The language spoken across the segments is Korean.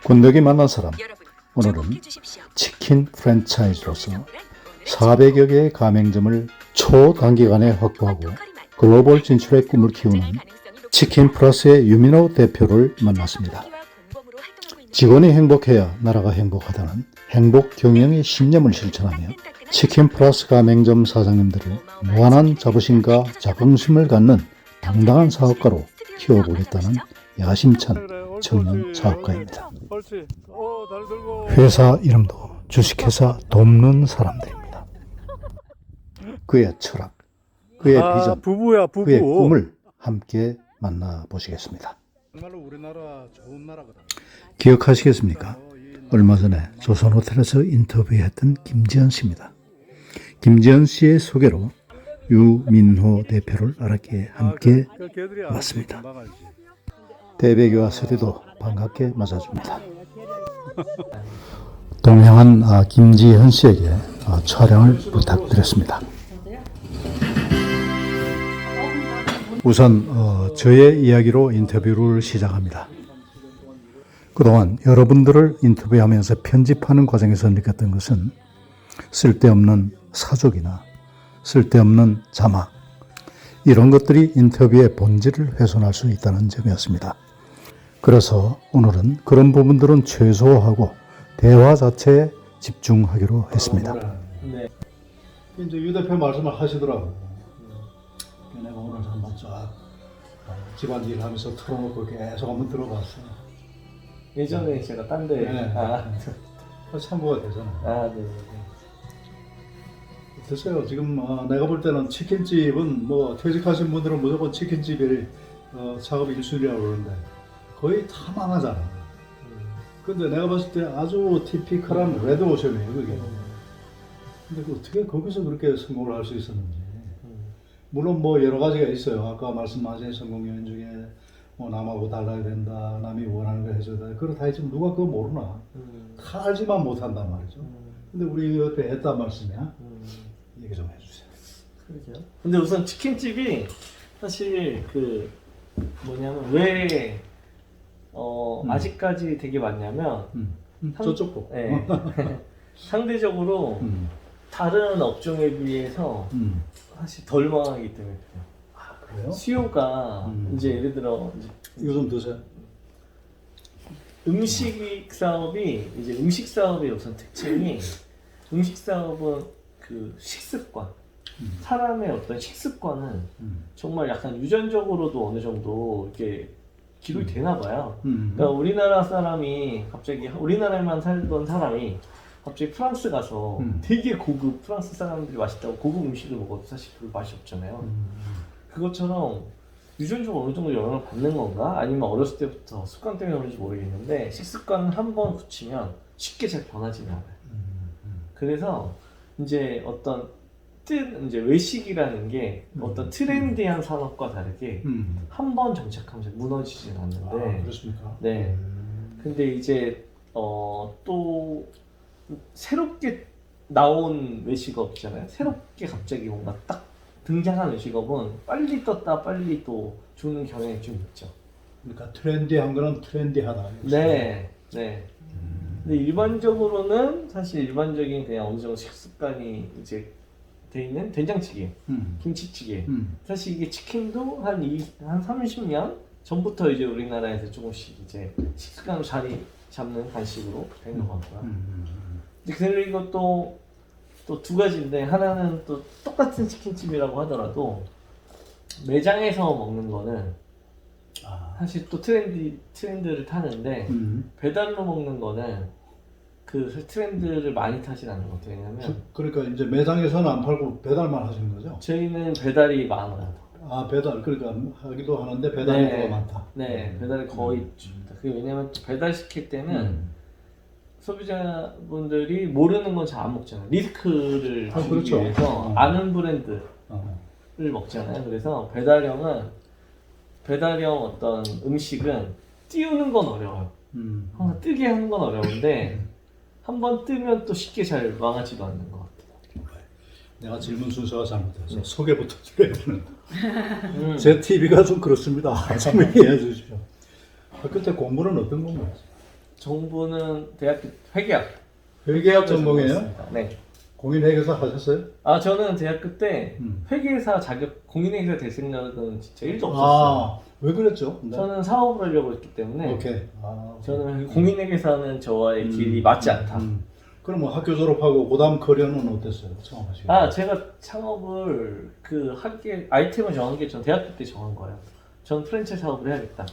권덕이 만난 사람, 오늘은 치킨 프랜차이즈로서 400여 개의 가맹점을 초단기간에 확보하고 글로벌 진출의 꿈을 키우는 치킨 플러스의 유민호 대표를 만났습니다. 직원이 행복해야 나라가 행복하다는 행복 경영의 신념을 실천하며 치킨 플러스 가맹점 사장님들을 무한한 자부심과 자긍심을 갖는 당당한 사업가로 키워보겠다는 야심찬 청년 사업가입니다. 회사 이름도 주식회사 돕는 사람들입니다. 그의 철학, 그의 비전, 부부야, 부부. 그의 꿈을 함께 만나보시겠습니다. 정말로 우리나라 좋은 나라거든. 기억하시겠습니까? 얼마 전에 조선호텔에서 인터뷰했던 김지현 씨입니다. 김지현 씨의 소개로 유민호 대표를 알았기에 함께 왔습니다. 대배교와 서리도 반갑게 맞아줍니다. 동행한 김지현 씨에게 촬영을 부탁드렸습니다. 우선 저의 이야기로 인터뷰를 시작합니다. 그동안 여러분들을 인터뷰하면서 편집하는 과정에서 느꼈던 것은 쓸데없는 사족이나 쓸데없는 자막, 이런 것들이 인터뷰의 본질을 훼손할 수 있다는 점이었습니다. 그래서 오늘은 그런 부분들은 최소화하고 대화 자체에 집중하기로 했습니다. 네. 이제 유 대표 말씀을 하시더라고. 내가 오늘 한번 쫙 집안일 하면서 틀어놓고 계속 한번 들어봤어. 예전에 제가 딴데 네. 참고가 되잖아. 네. 됐어요. 지금 내가 볼 때는 치킨집은 뭐 퇴직하신 분들은 무조건 치킨집이 작업 일순이라고 그러는데 거의 다 망하잖아. 근데 내가 봤을 때 아주 티피컬한 레드오션이에요, 그게. 근데 어떻게 거기서 그렇게 성공을 할 수 있었는지. 물론 뭐 여러 가지가 있어요. 아까 말씀하신 성공 요인 중에 뭐 남하고 달라야 된다, 남이 원하는 걸 해줘야 된다. 그거 다 있지만 누가 그거 모르나? 다 알지만 못한단 말이죠. 근데 우리 옆에 했단 말씀이야. 얘기 좀 해주세요. 그러죠. 근데 우선 치킨집이 사실 그 뭐냐면 왜 아직까지 되게 많냐면 저쪽 거. 네. 상대적으로 다른 업종에 비해서 사실 덜 망하기 때문에 그래요. 그래요? 수요가 이제 예를 들어 이거 좀 드세요. 음식 사업이 이제 음식 사업의 우선 특징이 음식 사업은 그 식습관, 사람의 어떤 식습관은 정말 약간 유전적으로도 어느 정도 이렇게 기록이 되나 봐요. 그러니까 우리나라 사람이 갑자기 우리나라에만 살던 사람이 갑자기 프랑스 가서 되게 고급 프랑스 사람들이 맛있다고 고급 음식을 먹어도 사실 별 맛이 없잖아요. 그것처럼 유전적으로 어느 정도 영향을 받는 건가? 아니면 어렸을 때부터 습관 때문에 그런지 모르겠는데 식습관을 한번 굳히면 쉽게 잘 변하지는 않아요. 그래서 이제 어떤 이제 외식이라는 게 어떤 트렌디한 산업과 다르게 한 번 정착하면서 무너지진 않는데. 그렇습니까? 네. 근데 이제 또 새롭게 나온 외식업 있잖아요. 새롭게 갑자기 뭔가 딱 등장한 외식업은 빨리 떴다 빨리 또 죽는 경향이 좀 있죠. 그러니까 트렌디한 거는 트렌디하다. 네. 네. 근데 일반적으로는 사실 일반적인 그냥 어느 정도 식습관이 이제 돼 있는 된장찌개, 김치찌개. 사실 이게 치킨도 한 30년 전부터 이제 우리나라에서 조금씩 이제 식습관으로 자리 잡는 간식으로 된 것 같고요. 근데 그리고 또 두 가지인데 하나는 또 똑같은 치킨집이라고 하더라도 매장에서 먹는 거는 사실 또 트렌드를 타는데 배달로 먹는 거는 그 트렌드를 많이 타진 않는 것 같아요. 왜냐면 그러니까 이제 매장에서는 안 팔고 배달만 하시는 거죠? 저희는 배달이 많아요. 배달, 그러니까 하기도 하는데 배달이 더 많다. 네, 배달이 거의 줍니다. 그게 왜냐면 또 배달 시킬 때는 소비자분들이 모르는 건 잘 안 먹잖아요. 리스크를 주기 그렇죠. 위해서 아는 브랜드를 먹잖아요. 그래서 배달형 어떤 음식은 띄우는 건 어려워요. 항상 뜨게 하는 건 어려운데 한번 뜨면 또 쉽게 잘 망하지도 않는 것 같아요. 내가 질문 순서가 잘못해서 소개부터 드려야 되는데 제 TV가 좀 그렇습니다. 좀 이해해 주십시오. 그때 공부는 어떤 공부였어요? 정보는 대학교 회계학. 회계학 전공이에요? 전공했습니다. 네. 공인회계사 하셨어요? 아 저는 대학교 때 회계사 자격 공인회계사 될 생각은 진짜 1도 없었어요. 왜 그랬죠? 네. 저는 사업을 하려고 했기 때문에 오케이. 저는 공인회계사는 저와의 길이 맞지 않다. 그럼 뭐 학교 졸업하고 그다음 커리어는 어땠어요? 창업하시고. 아 제가 창업을 그 하게 아이템을 정한 게 전 대학교 때 정한 거예요. 전 프랜차이즈 사업을 해야겠다.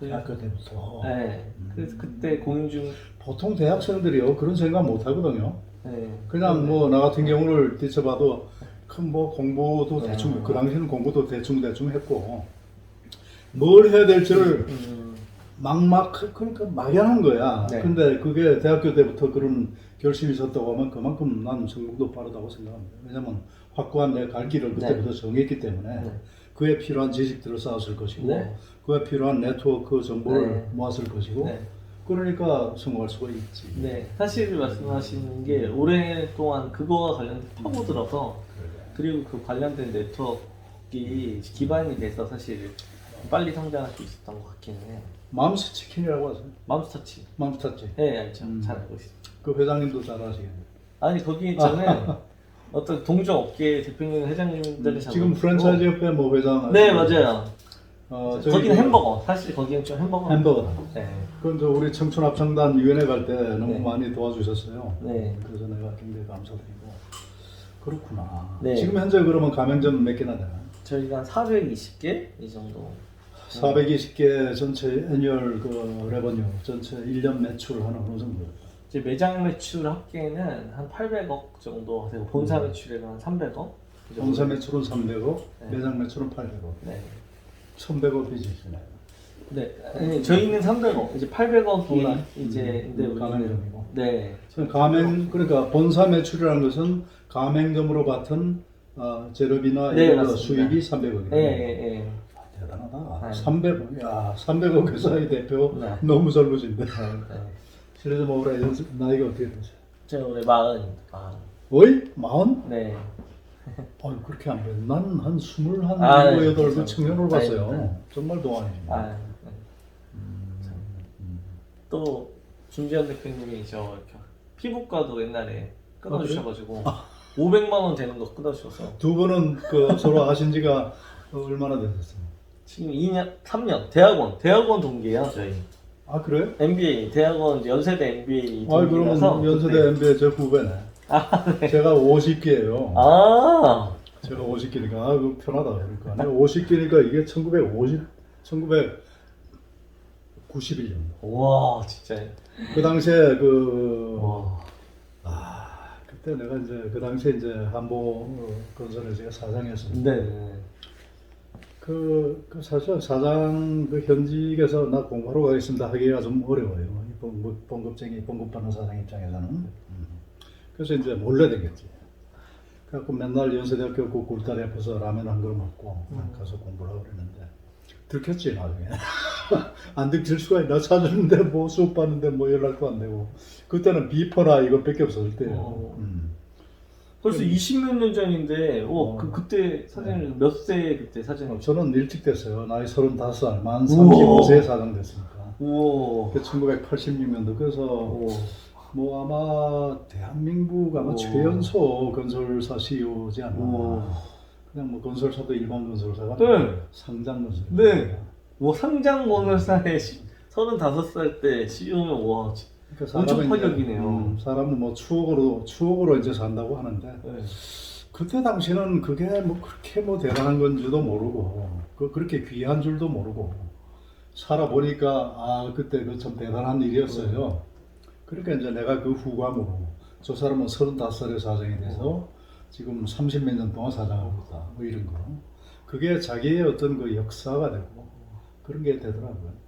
대학교 때부터. 네. 그래서 그때 공인중 보통 대학생들이요 그런 생각 못 하거든요. 네. 그냥 뭐 나 같은 경우를 뒤쳐봐도 큰 뭐 공부도 대충 그 당시에는 공부도 대충 했고 뭘 해야 될지를 그러니까 막연한 거야. 네. 근데 그게 대학교 때부터 그런 결심이 있었다고 하면 그만큼 난 성공도 빠르다고 생각합니다. 왜냐면 확고한 내 갈 길을 그때부터 정했기 때문에 그에 필요한 지식들을 쌓았을 것이고 네. 그에 필요한 네트워크 정보를 네. 모았을 것이고 네. 그러니까 성공할 수가 있지. 네, 사실 말씀하시는 게 오랫동안 그거와 관련된 파고들어서 그리고 그 관련된 네트워크가 기반이 돼서 사실 빨리 성장할 수 있었던 것 같기는 해요. 맘스 치킨이라고 하세요? 맘스터치. 맘스터치. 네, 알죠. 잘 알고 있습니다. 그 회장님도 잘 아시겠네요. 아니 거기 저는 어떤 동종 업계 대표님 회장님들이 지금 프랜차이즈 협회 뭐 회장. 네, 맞아요. 그 거기는 햄버거. 사실 거기는 좀 햄버거. 햄버거. 네. 그건 저 우리 청춘합창단 위원회 갈 때 너무 네. 많이 도와주셨어요. 네. 그래서 내가 굉장히 감사드리고. 그렇구나. 네. 지금 현재 그러면 가맹점 몇 개나 되나? 저희가 한 420개 이 정도. 420개 전체 애니얼 그 레버뉴, 전체 1년 매출 하는 어느 정도? 이제 매장 매출 합계는 한 800억 정도 되고 본사 매출에는 한 300억. 본사 매출은 300억, 네. 매장 매출은 800억. 네. 1100억 비즈니스네요. 네. 아니, 저희는 300억. 이제 800억이 이제 근데 가맹점이고. 네. 그러니까 본사 매출이라는 것은 가맹점으로 받은 재료비나 네, 이런 맞습니다. 수익이 300억이네요. 네, 네, 대단하다. 네. 300억. 야, 300억 회사의 대표 네. 너무 젊으신데. 네. 실례좀 올해 나이가 어떻게 되세요? 제가 올해 40입니다. 어이? 40? 네. 그렇게 안 돼. 난한 21, 아, 네, 28그 그렇죠. 청년으로 봤어요. 네. 정말 동안이십니다. 아, 네. 또 김지현 대표님이 저 이렇게 피부과도 옛날에 끊어주셔가지고 500만 원 되는 거 끊어주셔서 두 분은 그 서로 아신 지가 얼마나 되셨어요? 지금 2년, 3년 대학원 동기예요 저희. 아, 그래요? MBA 대학원 이제 연세대 MBA 그러면 동기라서 연세대 MBA 제 후배네. 제가 50기예요. 아 제가 50기니까 그 편하다 그러니까. 내가 50기니까 이게 1991년. 와 진짜 그 당시에 와. 그때 내가 이제 그 당시에 이제 한보 건설에 제가 사장이었습니다. 네. 사실 사장 그 현직에서 나 공부하러 가겠습니다 하기가 좀 어려워요. 봉급받는 사장 입장에서는. 그래서 이제 몰래 댕겼지. 그래갖고 맨날 연세대학교 그 굴다리 앞에서 라면 한 그릇 먹고 가서 공부를 하고 그랬는데 들켰지 나중에. 안 들킬 수가 있나 찾았는데 뭐 수업 받는데 뭐 연락도 안 되고 그때는 비퍼나 이것밖에 없었을 때예요. 벌써 20몇 년 전인데 그때 사장님 몇 세 그때 사장님? 저는 일찍 됐어요. 나이 35살, 만 35세에 사장 됐으니까. 우와. 1986년도. 그래서 뭐 아마 대한민국 아마 최연소 건설사 CEO지 않나. 그냥 뭐 건설사도 일반 건설사가 네. 상장 건설. 네. 와 상장 건설사에 35살 때 CEO면 와 그러니까 엄청 파격이네요. 사람은 뭐 추억으로 이제 산다고 하는데 네. 그때 당시는 그게 뭐 그렇게 뭐 대단한 건지도 모르고 그렇게 귀한 줄도 모르고 살아보니까 그때 그 참 대단한 일이었어요. 그러니까 이제 내가 그 후감으로 저 사람은 35살에 사장이 돼서 지금 30몇 년 동안 사장하고 있다 뭐 이런 거 그게 자기의 어떤 그 역사가 되고 그런 게 되더라고요.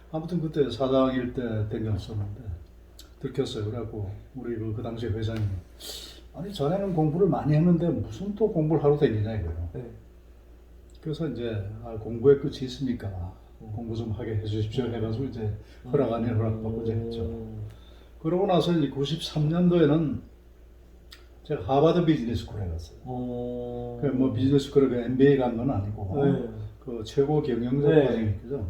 아무튼 그때 사장일 때 댕겼었는데 들켰어요. 그래갖고 우리 그 당시 회장님이 아니 전에는 공부를 많이 했는데 무슨 또 공부를 하러 다니냐 이거예요. 네. 그래서 이제 공부에 끝이 있습니까? 공부 좀 하게 해주십시오 해가지고 이제 허락 아닌 허락 받고 이제 했죠. 그러고 나서 이제 93년도에는 제가 하버드 비즈니스 스쿨에 갔어요. 뭐 비즈니스 스쿨에 MBA 간 건 아니고 그 최고 경영자 과정이 있죠.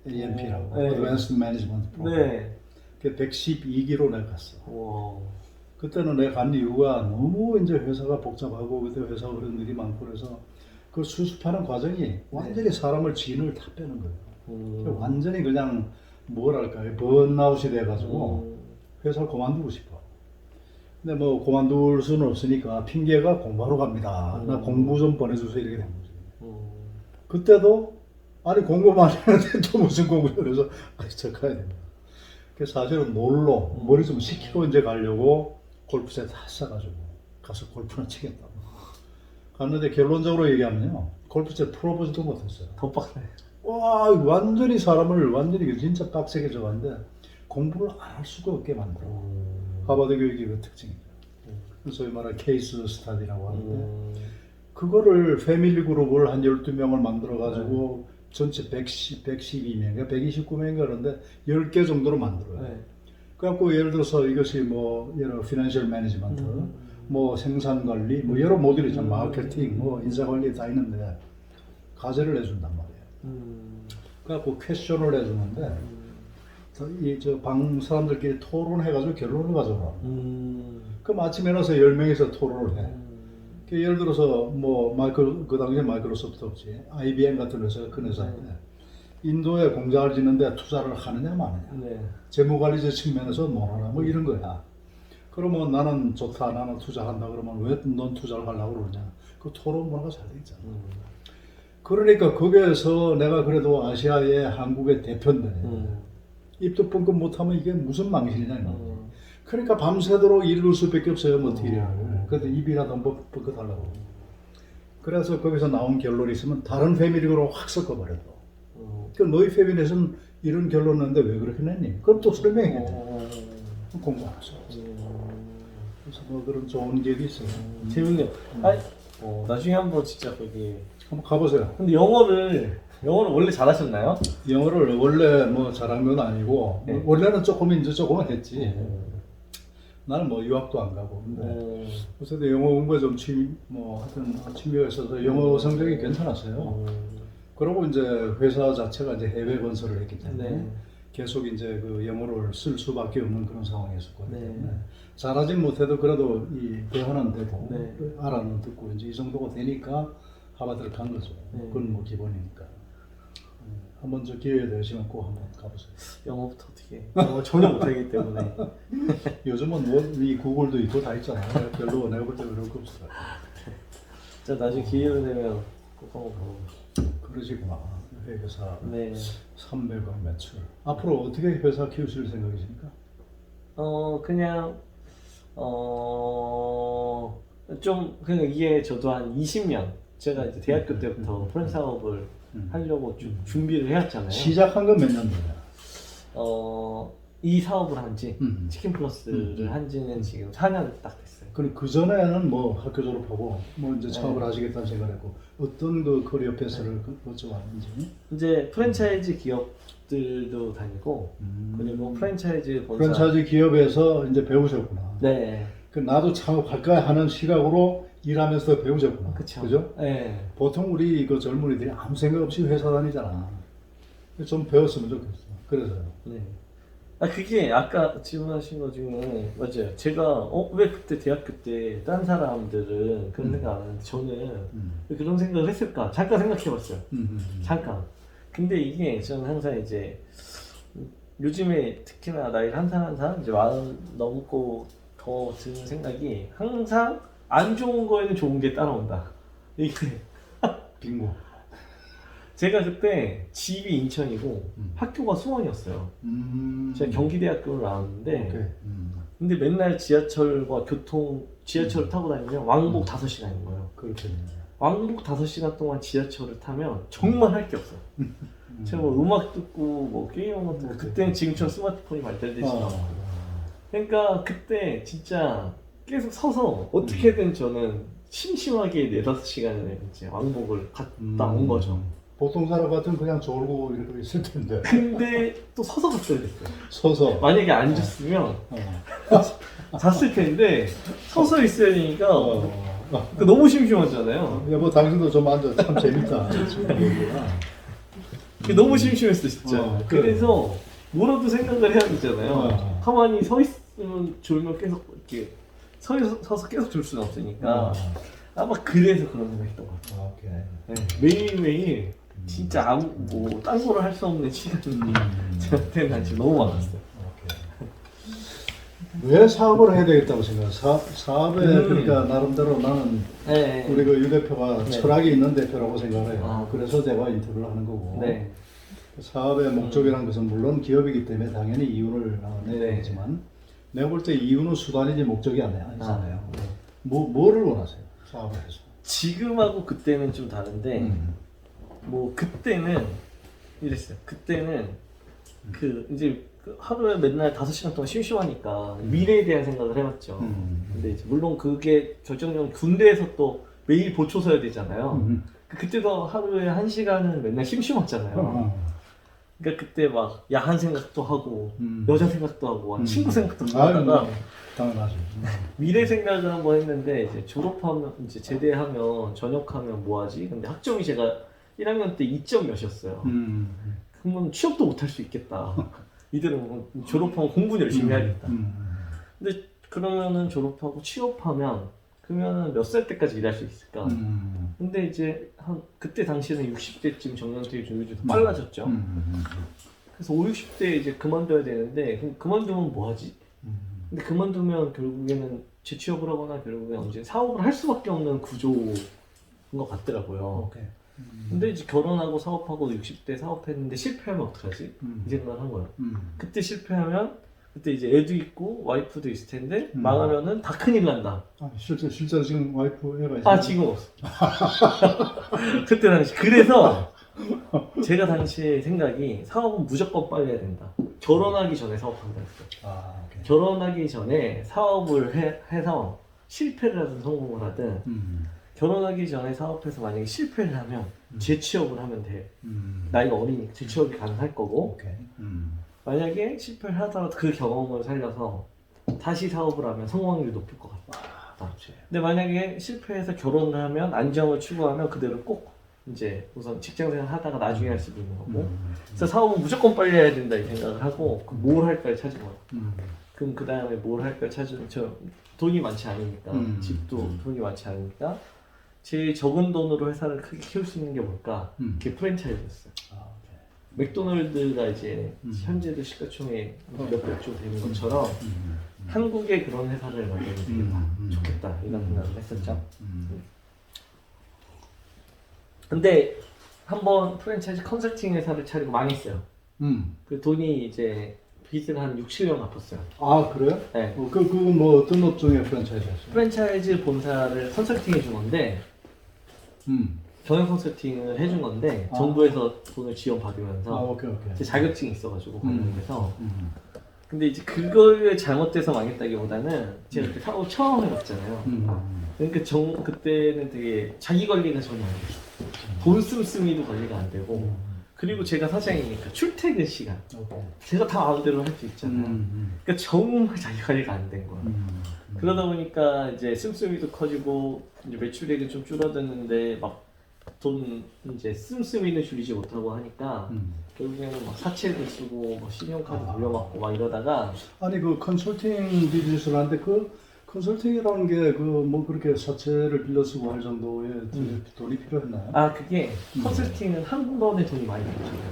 AMP라고 네. Advanced Management Program. 네. 그 112기로 내가 갔어. 와. 그때는 내가 간 이유가 너무 이제 회사가 복잡하고 그때 회사가 그런 일이 많고 그래서 그 수습하는 과정이 완전히 사람을 진을 다 빼는 거예요. 완전히 그냥 뭐랄까 번아웃이 돼가지고 회사를 그만두고 싶어. 근데 뭐 그만둘 수는 없으니까 핑계가 공부하러 갑니다. 나 공부 좀 보내주세요 이렇게 된 거지. 그때도 아니 공부 많이 하는데 또 무슨 공부를 그래서 저 가야 됩니다. 그래서 사실은 놀러 머리 좀 식히고 이제 가려고 골프채 다 싸가지고 가서 골프나 치겠다고 갔는데 결론적으로 얘기하면요 골프채 풀어보지도 못했어요. 더 빡세. 와 완전히 사람을 완전히 진짜 빡세게 적었는데 공부를 안 할 수가 없게 만들어. 하버드 교육의 그 특징이죠. 소위 말하는 케이스 스타디라고 하는데 그거를 패밀리 그룹을 한 12명을 만들어 가지고 전체 112명, 129명인가 그런데 10개 정도로 만들어요. 네. 그래갖고 예를 들어서 이것이 뭐 여러 피낸셜 매니지먼트, 뭐 생산 관리, 뭐 여러 모듈이 있잖아요. 마케팅, 뭐 인사 관리 다 있는데 과제를 내준단 말이에요. 그래갖고 퀘스천을 해주는데 저 방 사람들끼리 토론해가지고 결론을 가져오라. 그럼 아침에 일어나서 10명이서 토론을 해. 예를 들어서 뭐 그 당시에 마이크로소프트 없지, IBM 같은 회사가 큰 회사인데 인도에 공장을 짓는데 투자를 하느냐 마느냐, 네. 재무관리제 측면에서 뭐하나 뭐 이런 거야. 그러면 나는 좋다, 나는 투자한다 그러면 왜 넌 투자를 하려고 그러냐. 그 토론 문화가 잘 돼 있잖아. 그러니까 거기에서 내가 그래도 아시아의 한국의 대표인데 입도 뻥끗 못하면 이게 무슨 망신이냐 이 말이야. 그러니까 밤새도록 읽을 수밖에 없어요 머티리얼을. 그래도 입이라도 한번 뻥끗하려고. 그래서 거기서 나온 결론이 있으면 다른 패밀리로 확 섞어버려. 그 너희 패밀리에서는 이런 결론 났는데 왜 그렇게 냈니? 그럼 또 설명해. 공부 안 했어. 그래서 뭐 그런 좋은 기억이 있어요. 재밌네요. 아니, 나중에 한번 진짜 거기. 한번 가보세요. 근데 영어를 원래 잘하셨나요? 영어를 원래 뭐 잘한 건 아니고 네. 원래는 조금은 했지. 나는 뭐 유학도 안 가고 근데 어쨌든 영어 공부에 좀 하여튼 취미가 있어서 영어 성적이 괜찮았어요. 그러고 이제 회사 자체가 이제 해외 건설을 했기 때문에 네. 계속 이제 그 영어를 쓸 수밖에 없는 그런 상황이었었거든요. 네. 잘하진 못해도 그래도 이 대화는 되고 네. 알아는 듣고 이제 이 정도가 되니까 하버드를 간 거죠. 네. 그건 뭐 기본이니까. 한번 저 기회 되시면 꼭 한번 가보세요. 영어부터 어떻게? 영어 전혀 못하기 때문에. 요즘은 뭐 이 구글도 있고 다 있잖아요. 별로 내가 볼 때 그럴 거 없어요. 진짜 나중에 기회가 되면 꼭 한번 가보고. 그러시구나. 회사 네. 300억 매출. 앞으로 어떻게 회사 키우실 생각이십니까? 그냥 좀 그냥 이게 저도 한 20년 제가 이제 대학교 때부터 프랜 사업을 하려고 좀 준비를 해왔잖아요. 시작한 건 몇 년도야? 이 사업을 한지 치킨 플러스를 한지는 지금 4년 딱 됐어요. 그럼 그 전에는 뭐 학교 졸업하고 뭐 이제 창업을 하시겠다는 생각했고 어떤 그 커리어 패스를 거쳐왔는지? 이제 프랜차이즈 기업들도 다니고 그리고 프랜차이즈 본사. 프랜차이즈 기업에서 이제 배우셨구나. 네. 그 나도 창업할까 하는 시각으로 일하면서 배우셨구나. 그쵸. 그죠? 네. 보통 우리 그 젊은이들이 아무 생각 없이 회사 다니잖아. 좀 배웠으면 좋겠어. 그래서요. 네. 그게 아까 질문하신 거 중에 맞아요. 제가 왜 그때 대학교 때 딴 사람들은 그런 생각 안 하는데 저는 왜 그런 생각을 했을까? 잠깐 생각해봤어요. 잠깐. 근데 이게 저는 항상 이제 요즘에 특히나 나이를 한 살 한 살 이제 40 넘고 더 드는 생각이 항상 안 좋은 거에는 좋은 게 따라온다. 이게 빙고. 제가 그때 집이 인천이고 학교가 수원이었어요. 제가 경기대학교를 나왔는데 근데 맨날 지하철과 지하철을 타고 다니면 왕복 5시간인 거예요. 그렇겠네요. 왕복 5시간 동안 지하철을 타면 정말 할 게 없어요. 제가 뭐 음악 듣고 뭐 게임하고 듣고 그때는 지금처럼 스마트폰이 발달되지 않고 그러니까 그때 진짜 계속 서서 어떻게든 저는 심심하게 4-5시간을 이제 왕복을 갔다 온 거죠. 보통 사람 같으면 그냥 졸고 이러고 있을 텐데. 근데 또 서서 갔어야 됐어요. 서서. 만약에 앉았으면 잤을 텐데 서서 있어야 되니까 너무 심심하잖아요. 여보 당신도 좀 앉아. 참 재밌다. 그게 너무 심심했어 진짜. 그래. 그래서 뭐라도 생각을 해야 되잖아요. 가만히 서 있으면 졸면 계속 이렇게 서서 계속 졸 수는 없으니까 아마 그래서 그런 생각했던 것 같아요. 오케이. 네, 매일매일 진짜 아무 딴 거를 할 수 없는 시간이 저한테는 지금 너무 많았어요. 왜 사업을 해야 되겠다고 생각해? 사업에 그러니까 나름대로 나는 네. 우리 그 유 대표가 네. 철학이 있는 대표라고 생각을 해요. 아. 그래서 제가 인터뷰를 하는 거고. 네. 사업의 목적이라는 것은 물론 기업이기 때문에 당연히 이윤을 내야 네. 되지만 내가 볼 때 이윤은 수단이지 목적이 아니잖아요. 네. 뭐를 원하세요? 사업을 해서. 지금하고 그때는 좀 다른데 음. 뭐 그때는 이랬어요. 그때는 그 이제 그 하루에 맨날 5시간 동안 심심하니까 미래에 대한 생각을 해봤죠. 근데 이제 물론 그게 결정적으로 군대에서 또 매일 보초 서야 되잖아요. 그때도 하루에 1시간은 맨날 심심했잖아요. 그러니까 그때 막 야한 생각도 하고 여자 생각도 하고 친구 생각도 하다가 당연하죠. 미래 생각을 한번 했는데 이제 졸업하면 이제 제대하면 전역하면 뭐하지? 근데 학점이 제가 1학년 때 2점 몇이었어요. 그러면 취업도 못 할 수 있겠다. 이들은 뭐 졸업하고 공부 열심히 해야겠다. 근데 그러면은 졸업하고 취업하면 그러면은 몇 살 때까지 일할 수 있을까? 근데 이제 한 그때 당시에는 60대쯤 정년퇴직이 좀 요즘 빨라졌죠. 그래서 5, 60대에 이제 그만둬야 되는데 그럼 그만두면 뭐하지? 근데 그만두면 결국에는 재취업을 하거나 결국에 언제 사업을 할 수밖에 없는 구조인 것 같더라고요. 오케이. 근데 이제 결혼하고 사업하고 60대 사업했는데 실패하면 어떡하지? 이 생각을 한 거예요. 그때 실패하면 그때 이제 애도 있고 와이프도 있을 텐데 망하면은 다 큰일 난다. 아, 실제로 지금 와이프 애가 있어요? 아 지금 없어. 그때 당시 그래서 제가 당시에 생각이 사업은 무조건 빨리 해야 된다. 결혼하기 전에 사업한다 했어요. 아, 오케이. 결혼하기 전에 사업을 해서 실패를 하든 성공을 하든 결혼하기 전에 사업해서 만약에 실패를 하면 재취업을 하면 돼. 나이가 어리니까 재취업이 가능할 거고 오케이. 만약에 실패를 하더라도 그 경험을 살려서 다시 사업을 하면 성공률이 높을 것 같다. 근데 만약에 실패해서 결혼을 하면 안정을 추구하면 그대로 꼭 이제 우선 직장생활 하다가 나중에 할 수도 있는 거고 그래서 사업은 무조건 빨리 해야 된다 이 생각을 하고 뭘 할까를 찾은 거예요. 그럼 그 다음에 뭘 할까를 찾은 저 돈이 많지 않으니까 집도 돈이 많지 않으니까 제일 적은 돈으로 회사를 크게 키울 수 있는 게 뭘까? 그게 프랜차이즈였어요. 아, 맥도날드가 이제 현재도 시가총액 몇백 조 되는 것처럼 한국에 그런 회사를 만들면 좋겠다 이런 생각을 했었죠. 근데 한번 프랜차이즈 컨설팅 회사를 차리고 망했어요. 그 돈이 이제 빚을 한 6, 7년 갚았어요. 아, 그래요? 네. 그건 뭐 어떤 업종의 프랜차이즈였어요? 프랜차이즈 본사를 컨설팅 해준 건데 경영 컨설팅을 해준 건데 정부에서 돈을 지원 받으면서 오케이. 제 자격증이 있어가지고 관련돼서 근데 이제 그거에 잘못돼서 망했다기보다는 제가 그때 사업 처음 해봤잖아요. 그러니까 그때는 되게 자기 관리가 전혀 안 돼요. 돈 씀씀이도 관리가 안 되고 그리고 제가 사장이니까 출퇴근 시간 제가 다 마음대로 할 수 있잖아요. 그러니까 정말 자기 관리가 안 된 거예요. 그러다 보니까 이제 씀씀이도 커지고 이제 매출액이 좀 줄어드는데 막 돈 이제 씀씀이는 줄이지 못하고 하니까 결국에는 막 사채도 쓰고 뭐 신용카드 돌려받고 막 이러다가 아니 그 컨설팅 비즈니스를 하는데 그 컨설팅이라는 게 그 뭐 그렇게 사채를 빌려 쓰고 할 정도의 돈이 필요했나요? 아 그게 컨설팅은 한 번에 돈이 많이 들어오잖아요.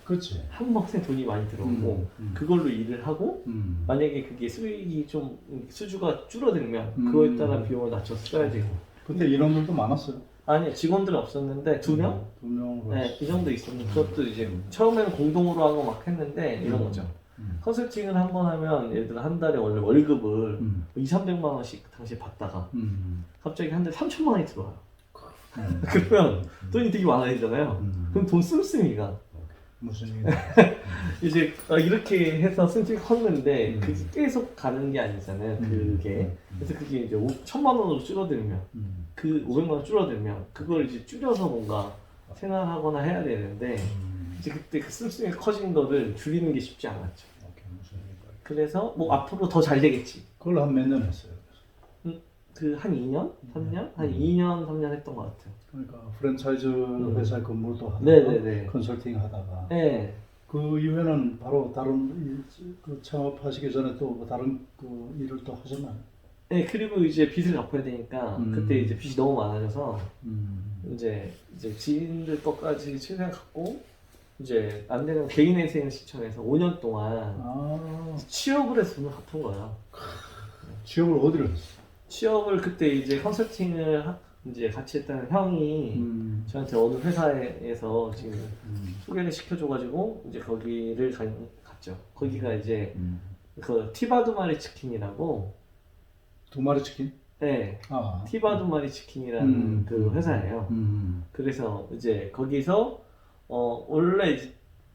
그렇지. 한 번에 돈이 많이 들어오고 그걸로 일을 하고 만약에 그게 수익이 좀 수주가 줄어들면 그거에 따라 비용을 낮춰서 써야 되고. 근데 인원들도 많았어요. 아니 직원들은 없었는데 2명? 2명으로. 네, 이 정도 있었는데 그것도 이제 처음에는 공동으로 하고 막 했는데 이런 거죠. 컨설팅을 한 번 하면 예를 들어 한 달에 원래 월급을 2, 300만 원씩 당시에 받다가 갑자기 한 달에 3천만 원이 들어와요. 그러면 돈이 되게 많아지잖아요. 그럼 돈 씀씀이가 무슨 얘기? 이제 이렇게 해서 씀씀이 컸는데 그게 계속 가는 게 아니잖아요. 그게 그래서 그게 이제 1,000만 원으로 줄어들면 그 500만 원 줄어들면 그걸 이제 줄여서 뭔가 생활하거나 해야 되는데 이제 그때 그 씀씀이 커진 거를 줄이는 게 쉽지 않았죠. 무슨 얘기? 그래서 뭐 앞으로 더 잘 되겠지. 그걸 한 몇 년 했어요. 그 한 2년? 3년? 한 2년, 3년 했던 것 같아요. 그러니까 프랜차이즈 회사에 근무도 하다가 네네네. 컨설팅 하다가 네. 그 이후에는 바로 다른 그 창업하시기 전에 또뭐 다른 그 일을 또 하셨나요? 네, 그리고 이제 빚을 갚아야 되니까 그때 이제 빚이 너무 많아져서 이제 지인들 것까지 최대한 갚고 이제 안 되면 개인회생 신청해서 5년 동안 아, 취업을 해서 돈을 갚은 거예요. 취업을 어디로 했어? 취업을 그때 이제 컨설팅을 이제 같이 했다는 형이 저한테 어느 회사에서 지금 소개를 시켜줘가지고 이제 거기를 갔죠. 거기가 이제 그 티바두마리 치킨이라고, 두 마리 치킨? 네, 아, 티바두마리 치킨이라는 그 회사예요. 그래서 이제 거기서 원래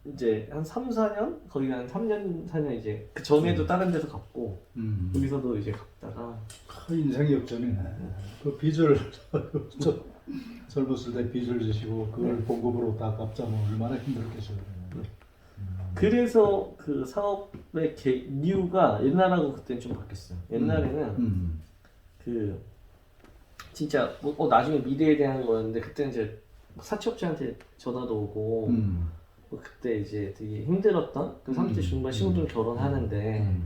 이제 한 3, 4년? 거기가 한 3년, 4년 이제 그 전에도 다른 데서 갔고 여기서도 이제 갔다가 인생 역전이네. 그 빚을 젊었을 때 빚을 지시고 그걸 봉급으로 다 갚자면 얼마나 힘들었겠어요. 그래서 그 사업의 이유가 옛날하고 그때는 좀 바뀌었어요. 옛날에는 그 진짜 나중에 미래에 대한 거였는데 그때는 이제 사채업자한테 전화도 오고 그때 이제 되게 힘들었던 그 30대 중반 신혼들 결혼하는데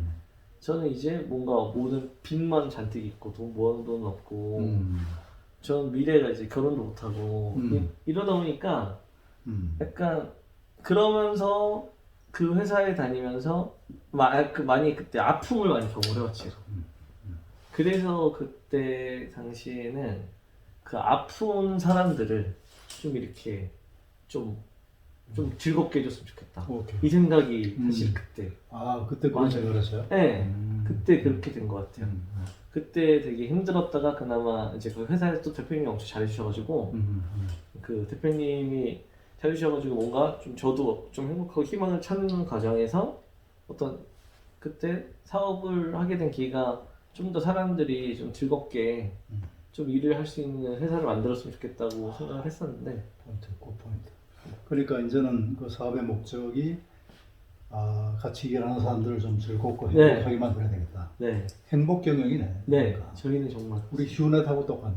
저는 이제 뭔가 모든 빚만 잔뜩 있고 돈 모아놓은 돈 없고 전 미래가 이제 결혼도 못하고 이러다 보니까 약간 그러면서 그 회사에 다니면서 많이 그때 아픔을 많이 경험해왔지. 그래서 그때 당시에는 그 아픈 사람들을 좀 이렇게 좀 즐겁게 해줬으면 좋겠다. 오케이. 이 생각이 사실 그때. 아, 그때 그런 맞아요. 생각을 했어요? 네, 그때 그렇게 된 것 같아요. 그때 되게 힘들었다가 그나마 이제 그 회사에서 또 대표님이 엄청 잘해주셔가지고 그 대표님이 잘해주셔가지고 뭔가 좀 저도 좀 행복하고 희망을 찾는 과정에서 어떤 그때 사업을 하게 된 기회가 좀 더 사람들이 좀 즐겁게 좀 일을 할 수 있는 회사를 만들었으면 좋겠다고 생각을 했었는데 포인트, 그 포인트. 그러니까 이제는 그 사업의 목적이 같이 일하는 사람들을 좀 즐겁고 네. 행복하게 만들어야 되겠다. 네, 행복 경영이네. 네, 그러니까. 저희는 정말 우리 휴넷하고 똑같네.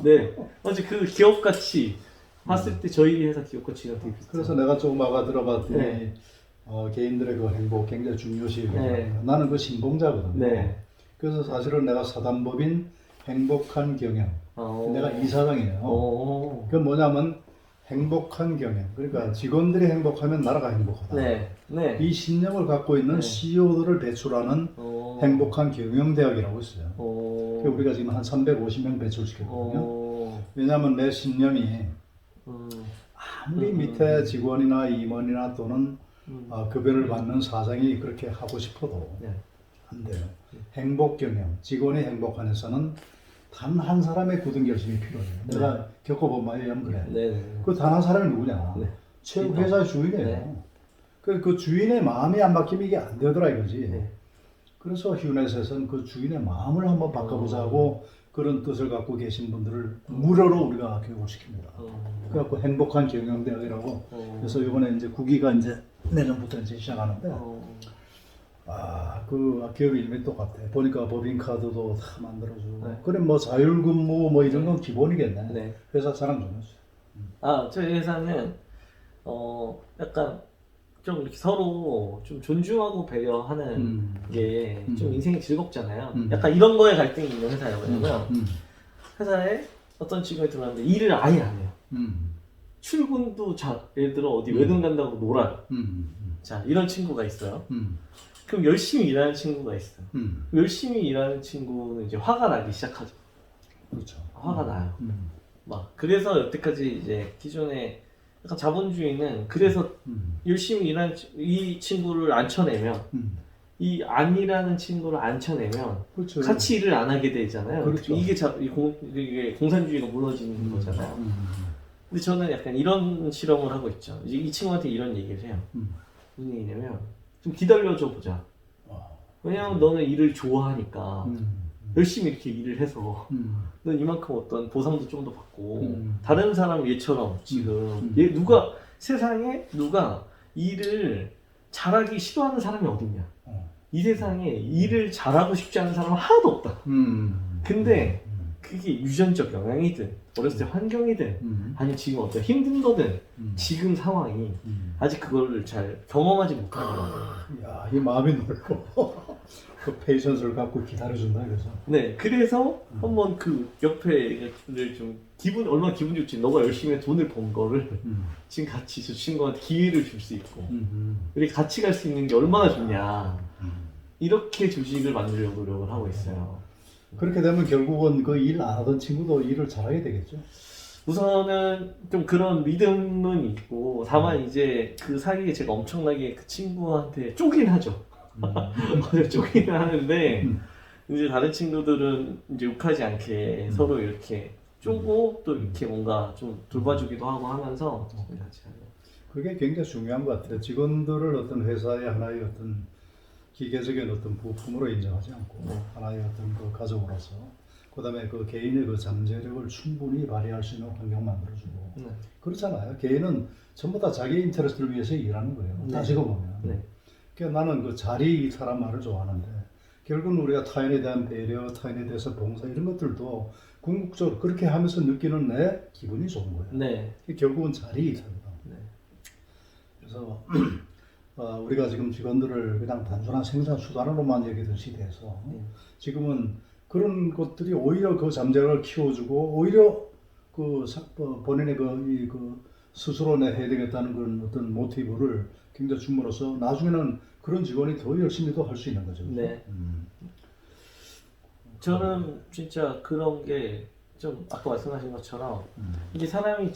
네, 어제 그 기업 가치 봤을 때 저희 회사 기업 가치랑 되게 비슷해요. 그래서 내가 조금 아까 들어봤더니 네. 개인들의 그 행복 굉장히 중요시 여겨요. 네. 나는 그 신봉자거든요. 네. 그래서 사실은 내가 사단법인 행복한 경영. 내가 이사장이에요. 그 뭐냐면 행복한 경영. 그러니까 직원들이 행복하면 나라가 행복하다. 네, 네. 이 신념을 갖고 있는 네. CEO들을 배출하는 행복한 경영대학이라고 있어요. 우리가 지금 한 350명 배출시켰거든요. 왜냐하면 내 신념이 아무리 밑에 직원이나 임원이나 또는 급여를 받는 사장이 그렇게 하고 싶어도 네. 안 돼요. 행복 경영, 직원이 행복한 회사는 단 한 사람의 굳은 결심이 필요해요. 네. 내가 겪어본 바에 의하면 그래. 네. 그 단 한 사람이 누구냐? 네. 최고 회사 주인이에요. 네. 그 주인의 마음이 안 바뀌면 이게 안 되더라 이거지. 네. 그래서 휴넷에서는 그 주인의 마음을 한번 바꿔보자고 그런 뜻을 갖고 계신 분들을 무료로 우리가 교육을 시킵니다. 그래갖고 행복한 경영대학이라고. 그래서 이번에 이제 9기가 이제 내년부터 이제 시작하는데. 그 기업 이름이 똑같아. 보니까 법인카드도 다 만들어주고. 네. 그래 뭐 자율근무 뭐 이런 건 기본이겠네. 네. 회사 자랑 좀 해주세요. 저희 회사는 약간 좀 이렇게 서로 좀 존중하고 배려하는 게 좀 인생이 즐겁잖아요. 약간 이런 거에 갈등이 있는 회사예요. 왜냐면 회사에 어떤 직원이 들어왔는데 일을 아예 안 해요. 출근도 예를 들어 어디 외근 간다고 놀아요. 자, 이런 친구가 있어요. 그럼 열심히 일하는 친구가 있어요. 열심히 일하는 친구는 이제 화가 나기 시작하죠. 그렇죠. 화가 나요. 막 그래서 여태까지 이제 기존에 약간 자본주의는 그래서 열심히 일하는 이 친구를 앉혀내면 이 안 일하는 친구를 앉혀내면 그렇죠. 같이 일을 안 하게 되잖아요. 그렇죠. 이게 공산주의가 무너지는 거잖아요. 근데 저는 약간 이런 실험을 하고 있죠. 이제 이 친구한테 이런 얘기를 해요. 무슨 얘기냐면 좀 기다려줘 보자. 왜냐면 너는 일을 좋아하니까 열심히 이렇게 일을 해서 넌 이만큼 어떤 보상도 좀 더 받고 다른 사람 얘처럼 지금 세상에 누가 일을 잘하기 싫어하는 사람이 어딨냐. 이 세상에 일을 잘하고 싶지 않은 사람은 하나도 없다. 근데 그게 유전적 영향이든 어렸을 때 환경이든 아니면 지금 어떤 힘든 거든 지금 상황이 아직 그거를 잘 경험하지 못하더라고요. 야, 이 마음이 넓고 그 페이션스를 갖고 기다려준다 그래서. 네, 그래서 한번 그 옆에를 좀 얼마나 기분 좋지. 너가 열심히 돈을 번 거를 지금 같이 저 친구한테 기회를 줄 수 있고 우리 같이 갈 수 있는 게 얼마나 좋냐. 이렇게 주식을 만들려고 노력을 하고 있어요. 그렇게 되면 결국은 그 일 안 하던 친구도 일을 잘하게 되겠죠. 우선은 좀 그런 믿음은 있고 다만 이제 그 사이에 제가 엄청나게 그 친구한테 쪼긴 하죠. 쪼기는 하는데 이제 다른 친구들은 이제 욕하지 않게 서로 이렇게 쪼고 또 이렇게 뭔가 좀 돌봐주기도 하고 하면서 같이 하죠. 그게 굉장히 중요한 것 같아요. 직원들을 어떤 회사의 하나의 어떤 기계적인 어떤 부품으로 인정하지 않고 하나의 어떤 그 가족으로서 그다음에 그 개인의 그 잠재력을 충분히 발휘할 수 있는 환경 만들어주고 그렇잖아요. 개인은 전부 다 자기 인터레스트를 위해서 일하는 거예요. 따지고 보면. 그러니까 나는 그 자리 이탈한 말을 좋아하는데 결국은 우리가 타인에 대한 배려, 타인에 대해서 봉사 이런 것들도 궁극적으로 그렇게 하면서 느끼는 내 기분이 좋은 거예요. 결국은 자리 이탈이다. 그래서 우리가 지금 직원들을 그냥 단순한 생산 수단으로만 여기던 시대에서 지금은 그런 것들이 오히려 그 잠재력을 키워주고 오히려 그 본인의 그 스스로 해야 되겠다는 그런 어떤 모티브를 굉장히 줌으로써 나중에는 그런 직원이 더 열심히 더 할 수 있는 거죠. 네. 저는 진짜 그런 게 좀 아까 말씀하신 것처럼 이게 사람이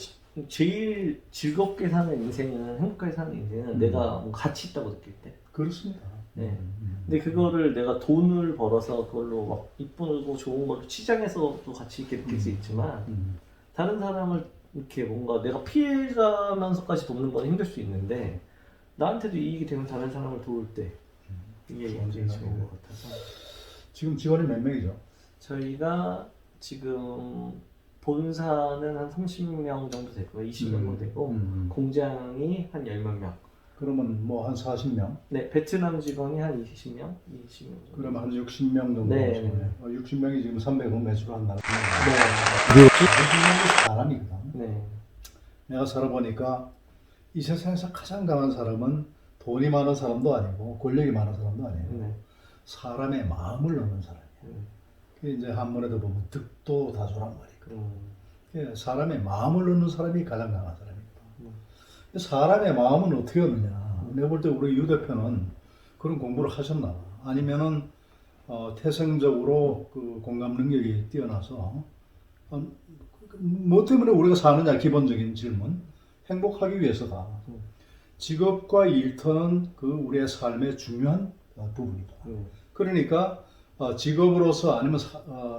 제일 즐겁게 사는 인생은 행복하게 사는 인생은 내가 뭐 가치 있다고 느낄 때. 그렇습니다. 네. 근데 그거를 내가 돈을 벌어서 그걸로 막 이쁘고 좋은 걸 시장에서도 가치 있게 느낄 수 있지만 다른 사람을 이렇게 뭔가 내가 피해가면서까지 돕는 건 힘들 수 있는데 나한테도 이익이 되면 다른 사람을 도울 때 이게 제일 좋은 것 같아서. 지금 직원이 몇 명이죠? 저희가 지금 본사는 한 30명 정도 되고요. 20명 정도 되고 공장이 한 10몇 명. 그러면 뭐 한 40명? 네, 베트남 직원이 한 20명? 20명 정도. 그러면 한 60명 정도 네. 60명이 지금 300원 매출을 한다. 네. 60명이 사람이거든. 네. 내가 살아보니까 이 세상에서 가장 강한 사람은 돈이 많은 사람도 아니고 권력이 많은 사람도 아니에요. 사람의 마음을 넣는 사람이에요. 그게 이제 한문에도 보면 득도 다소란 말이거든. 사람의 마음을 넣는 사람이 가장 강한 사람이거든. 사람의 마음은 어떻게 얻느냐. 내가 볼 때 우리 유 대표는 그런 공부를 하셨나. 아니면은 태생적으로 그 공감 능력이 뛰어나서 뭐 때문에 우리가 사느냐. 기본적인 질문. 행복하기 위해서다. 직업과 일터는 그 우리의 삶의 중요한 부분이다. 그러니까 직업으로서 아니면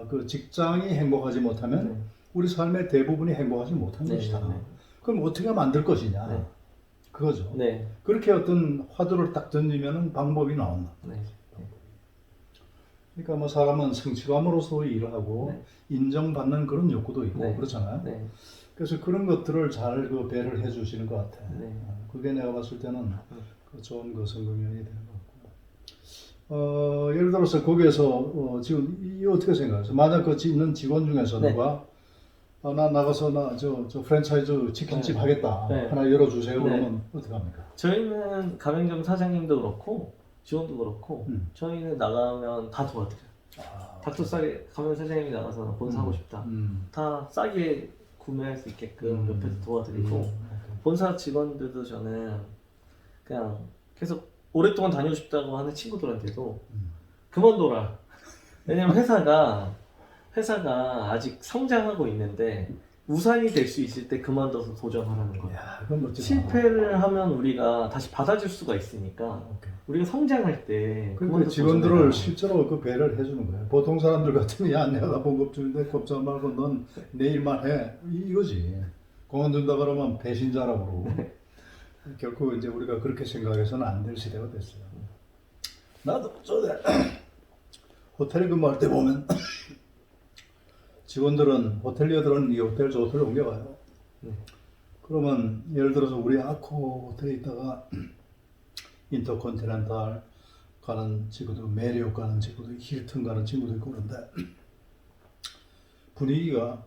그 직장이 행복하지 못하면 우리 삶의 대부분이 행복하지 못한 것이다. 그럼 어떻게 만들 것이냐. 그거죠. 그렇게 어떤 화두를 딱 던지면 방법이 나온다. 그러니까 뭐 사람은 성취감으로서 일을 하고 인정받는 그런 욕구도 있고 그렇잖아요. 그래서 그런 것들을 잘 그 배를 해주시는 것 같아요. 그게 내가 봤을 때는 그 좋은 그 성공연이 되는 것 같고. 예를 들어서 거기에서 지금 이 어떻게 생각하세요? 만약 그 있는 직원 중에서 누가 나 나가서 저 프랜차이즈 치킨집 하겠다. 하나 열어주세요. 그러면 어떻게 합니까? 저희는 가맹점 사장님도 그렇고 직원도 그렇고 저희는 나가면 다 도와드려요. 닭도 싸게 가맹 사장님이 나가서 본사 하고 싶다. 다 싸게 구매할 수 있게끔 옆에서 도와드리고 본사 직원들도 저는 그냥 계속 오랫동안 다니고 싶다고 하는 친구들한테도 그만둬라. 왜냐면 회사가 아직 성장하고 있는데 우산이 될 수 있을 때 그만둬서 도전하라는 거예요. 실패를 하면 우리가 다시 받아줄 수가 있으니까 우리가 성장할 때 그러니까 직원들을 실제로 그 배려를 해주는 거예요. 보통 사람들 같으면 야 내가 봉급 주는데 걱정 말고 넌 내 일만 해 이거지. 그만둔다 그러면 배신자라고 그러고 결코 이제 우리가 그렇게 생각해서는 안 될 시대가 됐어요. 나도 저때 호텔에 근무할 때 보면 직원들은 호텔리어들은 이 호텔 저 호텔로 옮겨가요. 그러면 예를 들어서 우리 아코 호텔에 있다가 인터컨티넨탈 가는 친구도, 메리엇 가는 친구도, 힐튼 가는 친구도 있고 그런데 분위기가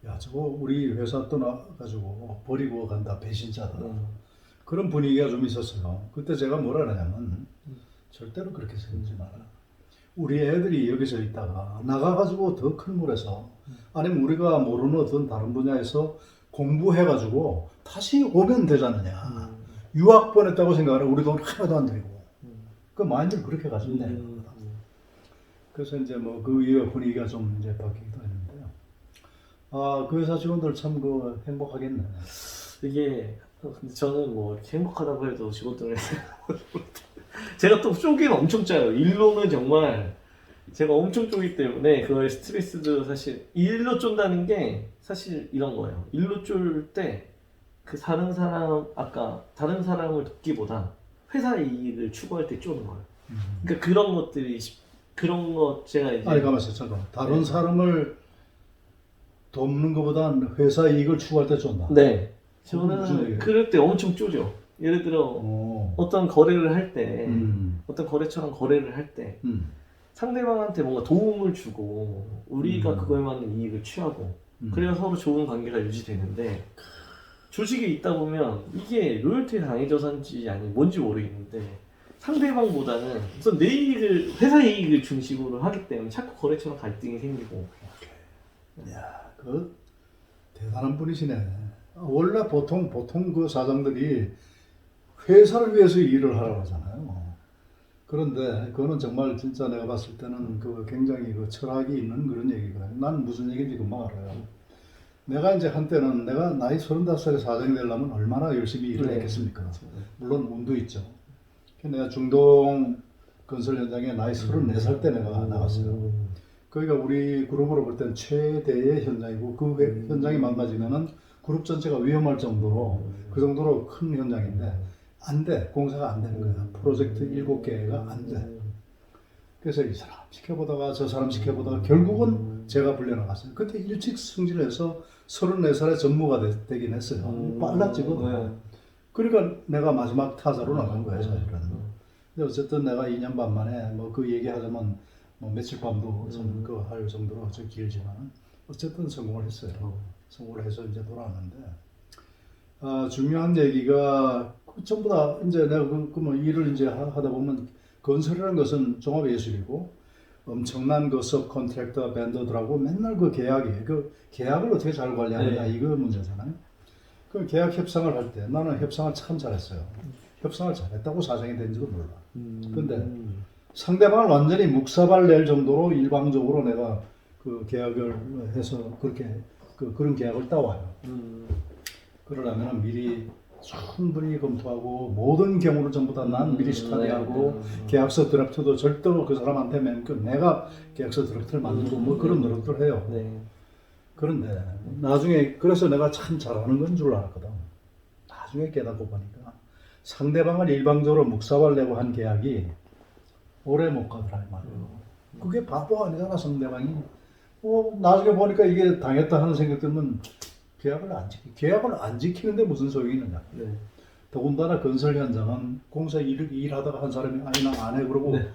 야 저거 우리 회사 떠나가지고 버리고 간다 배신자다 그런 분위기가 좀 있었어요. 그때 제가 뭐라 하냐면 절대로 그렇게 생각하지 마라. 우리 애들이 여기서 있다가 나가가지고 더 큰 물에서 아니면 우리가 모르는 어떤 다른 분야에서 공부해가지고 다시 오면 되잖느냐. 유학 보냈다고 생각하라. 우리 돈 하나도 안 들이고. 그 마인드를 그렇게 가지면 되는 겁니다. 그래서 이제 뭐 그 이후에 분위기가 좀 이제 바뀌기도 했는데요. 아, 그 회사 직원들 참 그 행복하겠네. 이게 근데 저는 뭐 이렇게 행복하다고 해도 직원들을 제가 또 쪼개는 엄청 짜요. 일로는 정말 제가 엄청 쪼기 때문에 그거의 스트레스도 사실 일로 쫀다는 게 사실 이런 거예요. 일로 쫄 때 그 다른 사람 아까 다른 사람을 돕기보다 회사 이익을 추구할 때 쪼는 거예요. 그러니까 그런 것들이 그런 거 제가 이제 아니 가만있어 잠깐. 다른 네. 사람을 돕는 것보단 회사 이익을 추구할 때 쫀다. 네. 무슨 저는 얘기예요? 그럴 때 엄청 쪼죠. 예를 들어 오. 어떤 거래를 할 때 어떤 거래처랑 거래를 할 때 상대방한테 뭔가 도움을 주고 우리가 그거에 맞는 이익을 취하고 그래야 서로 좋은 관계가 유지되는데 조직에 있다 보면 이게 로열티 당해져서인지 아니 뭔지 모르겠는데 상대방보다는 우선 내 이익을 회사 이익을 중심으로 하기 때문에 자꾸 거래처랑 갈등이 생기고. 야, 그 대단한 분이시네. 원래 보통 그 사장들이 회사를 위해서 일을 하라고 하잖아요. 그런데 그거는 정말 진짜 내가 봤을 때는 그 굉장히 그 철학이 있는 그런 얘기거든요. 난 무슨 얘기인지 금방 알아요. 내가 이제 한때는 내가 나이 35살에 사장이 되려면 얼마나 열심히 일을 네. 했겠습니까? 물론 운도 있죠. 내가 중동 건설 현장에 나이 34살 때 내가 나갔어요. 거기가 우리 그룹으로 볼 땐 최대의 현장이고 그 현장이 망가지면은 그룹 전체가 위험할 정도로 그 정도로 큰 현장인데 안 돼. 공사가 안 되는 거야. 프로젝트 7개가 안 돼. 그래서 이 사람 시켜보다가 저 사람 시켜보다가 결국은 제가 불려나갔어요. 그때 일찍 승진해서 34살에 전무가 되긴 했어요. 빨랐지거든. 그러니까 내가 마지막 타자로 나간 거예요, 사실은. 근데 어쨌든 내가 2년 반 만에 뭐 그 얘기하자면 뭐 며칠 밤도 할 정도로 좀 길지만 어쨌든 성공을 했어요. 성공을 해서 이제 돌아왔는데 중요한 얘기가 전부 다 이제 내가 뭐 일을 이제 하다 보면 건설이라는 것은 종합 예술이고 엄청난 그 섭 컨트랙터 밴더들하고 맨날 그 계약을 어떻게 잘 관리하느냐 네. 이거 문제잖아요. 그 계약 협상을 할 때 나는 협상을 참 잘했어요. 협상을 잘했다고 사장이 된지도 몰라. 근데 상대방을 완전히 묵사발 낼 정도로 일방적으로 내가 그 계약을 해서 그런 계약을 따와요. 그러려면 미리 충분히 검토하고 모든 경우를 전부 다 난 미리 스터디하고 계약서 드래프트도 절대로 그 사람한테 내가 계약서 드래프트를 만들고 뭐 그런 노력들을 해요. 네. 그런데 나중에 그래서 내가 참 잘하는 건 줄 알았거든. 나중에 깨닫고 보니까 상대방을 일방적으로 묵사발 내고 한 계약이 오래 못 가더라 이 말이에요. 그게 바보 아니잖아 상대방이. 나중에 보니까 이게 당했다 하는 생각 들면 계약을 안 지키는데 무슨 소용이 있느냐. 네. 더군다나 건설 현장은 공사 일하다가 한 사람이 아니 나 안 해 그러고 네.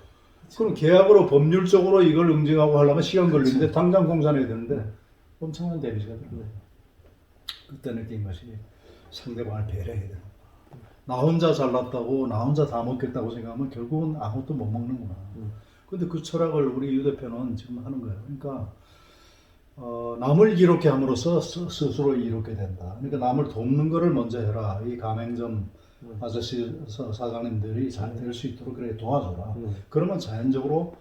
그럼 계약으로 법률적으로 이걸 응징하고 하려면 시간 걸리는데 당장 공사해야 되는데 엄청난 데미지가 들어요. 그때 느낀 것이 상대방을 배려해야 되는 거야. 나 혼자 잘났다고 나 혼자 다 먹겠다고 생각하면 결국은 아무것도 못 먹는구나. 근데 그 철학을 우리 유 대표는 지금 하는 거예요. 그러니까 남을 이롭게 함으로써 스스로 이롭게 된다. 그러니까 남을 돕는 거를 먼저 해라. 이 가맹점 아저씨 사장님들이 잘 될 수 있도록 그래 도와줘라. 그러면 자연적으로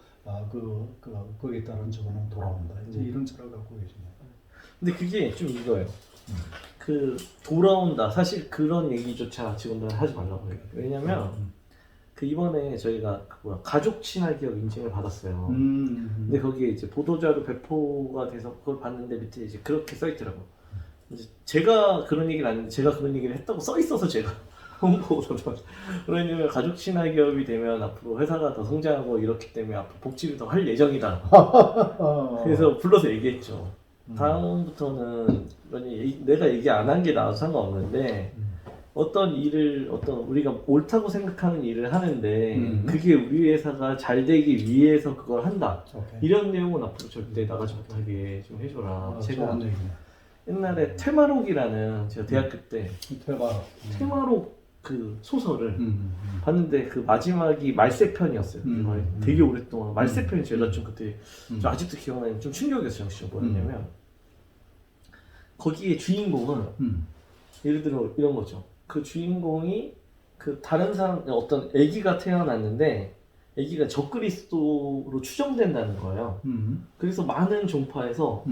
거기에 따른 저거는 돌아온다. 이제 이런 철학을 갖고 계십니다. 근데 그게 좀 이거예요. 그 돌아온다. 사실 그런 얘기조차 직원들 하지 말라고 해요. 왜냐면 그 이번에 저희가 가족 친화 기업 인증을 받았어요. 근데 거기에 이제 보도자료 배포가 돼서 그걸 봤는데 밑에 이제 그렇게 써 있더라고. 이제 제가 그런 얘기를 안 했는데 제가 그런 얘기를 했다고 써 있어서 제가 홍보로 그러냐면 가족 친화 기업이 되면 앞으로 회사가 더 성장하고 이렇기 때문에 앞으로 복지를 더 할 예정이다. 그래서 불러서 얘기했죠. 다음부터는 내가 얘기 안 한 게 나와서 상관없는데 어떤 일을 어떤 우리가 옳다고 생각하는 일을 하는데 그게 음. 우리 회사가 잘 되기 위해서 그걸 한다. 오케이. 이런 내용은 앞으로 절대 나가지 못하게 좀 해줘라. 제가 좋은 얘기네. 옛날에 테마록이라는 제가 대학교 때 대박. 테마록 그 소설을 음. 봤는데 그 마지막이 말세편이었어요. 되게 오랫동안 말세편이 제가 좀 그때 음. 좀 아직도 기억나는 좀 충격이었어요. 진짜 뭐였냐면 거기에 주인공은 예를 들어 이런 거죠. 그 주인공이 그 다른 사람 어떤 아기가 태어났는데 아기가 적그리스도로 추정된다는 거예요. 그래서 많은 종파에서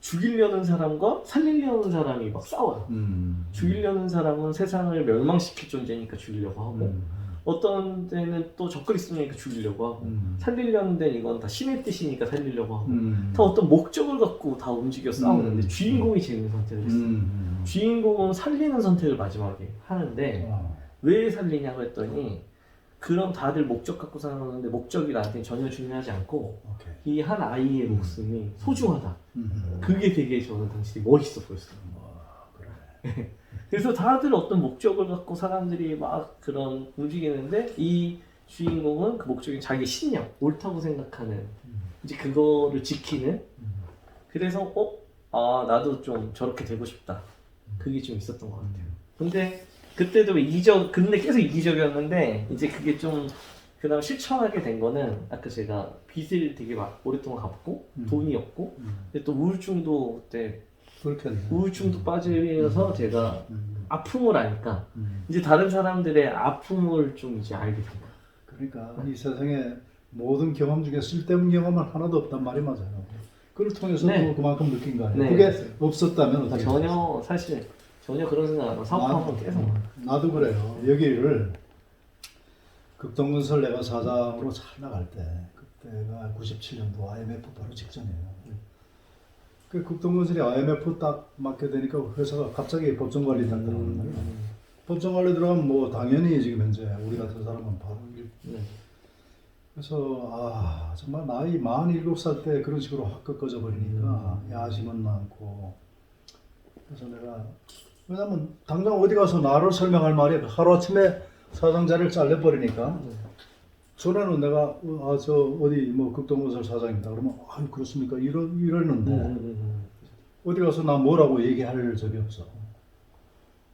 죽이려는 사람과 살리려는 사람이 막 싸워요. 죽이려는 사람은 세상을 멸망시킬 존재니까 죽이려고 하고 어떤 데는 또 적그리스도니까 죽이려고 하고 살리려는 데는 이건 다 신의 뜻이니까 살리려고 하고 다 어떤 목적을 갖고 다 움직여 싸우는데 주인공이 재밌는 선택을 했어요. 주인공은 살리는 선택을 마지막에 하는데 왜 살리냐고 했더니 그럼 다들 목적 갖고 살아가는데 목적이 나한테 전혀 중요하지 않고 이 한 아이의 목숨이 소중하다. 그게 되게 저는 당시 멋있어 보였어요. 그래. 그래서 다들 어떤 목적을 갖고 사람들이 막 그런 움직이는데 이 주인공은 그 목적이 자기 신념, 옳다고 생각하는 이제 그거를 지키는 그래서 아 나도 좀 저렇게 되고 싶다. 그게 좀 있었던 것 같아요. 근데 그때도 근데 계속 이기적이었는데 이제 그게 좀 그다음 실천하게 된 거는 아까 제가 빚을 되게 막 오랫동안 갚고 돈이 없고 근데 또 우울증도 그때 그렇겠네. 우울증도 빠지면서 제가 아픔을 아니까 이제 다른 사람들의 아픔을 좀 이제 알게 된 거예요. 그러니까 이 세상에 모든 경험 중에 쓸데없는 경험은 하나도 없단 말이 맞아요. 그걸 통해서 네. 또 그만큼 느낀 거 아니에요. 네. 그게 없었다면 어떻게 전혀 사실 전혀 그런 생각 안 하고 사업하면 계속 나도 그래요. 여기를 극동건설 내가 사장으로 잘 나갈 때 그때가 97년도 IMF 바로 직전이에요. 그 극동건설이 IMF 딱 맡게 되니까 회사가 갑자기 법정관리 딱 들어가는 거예요. 법정관리 들어가면 뭐 당연히 지금 현재 우리 같은 사람은 바로 그래서 정말 나이 47살 때 그런 식으로 확 꺾어져 버리니까 야심은 많고 그래서 내가 왜냐면 당장 어디 가서 나를 설명할 말이 하루아침에 사장 자리를 잘려버리니까 전에는 내가 저 어디 뭐 극동건설 사장입니다 그러면 그렇습니까 이러는데 어디 가서 나 뭐라고 얘기할 적이 없어.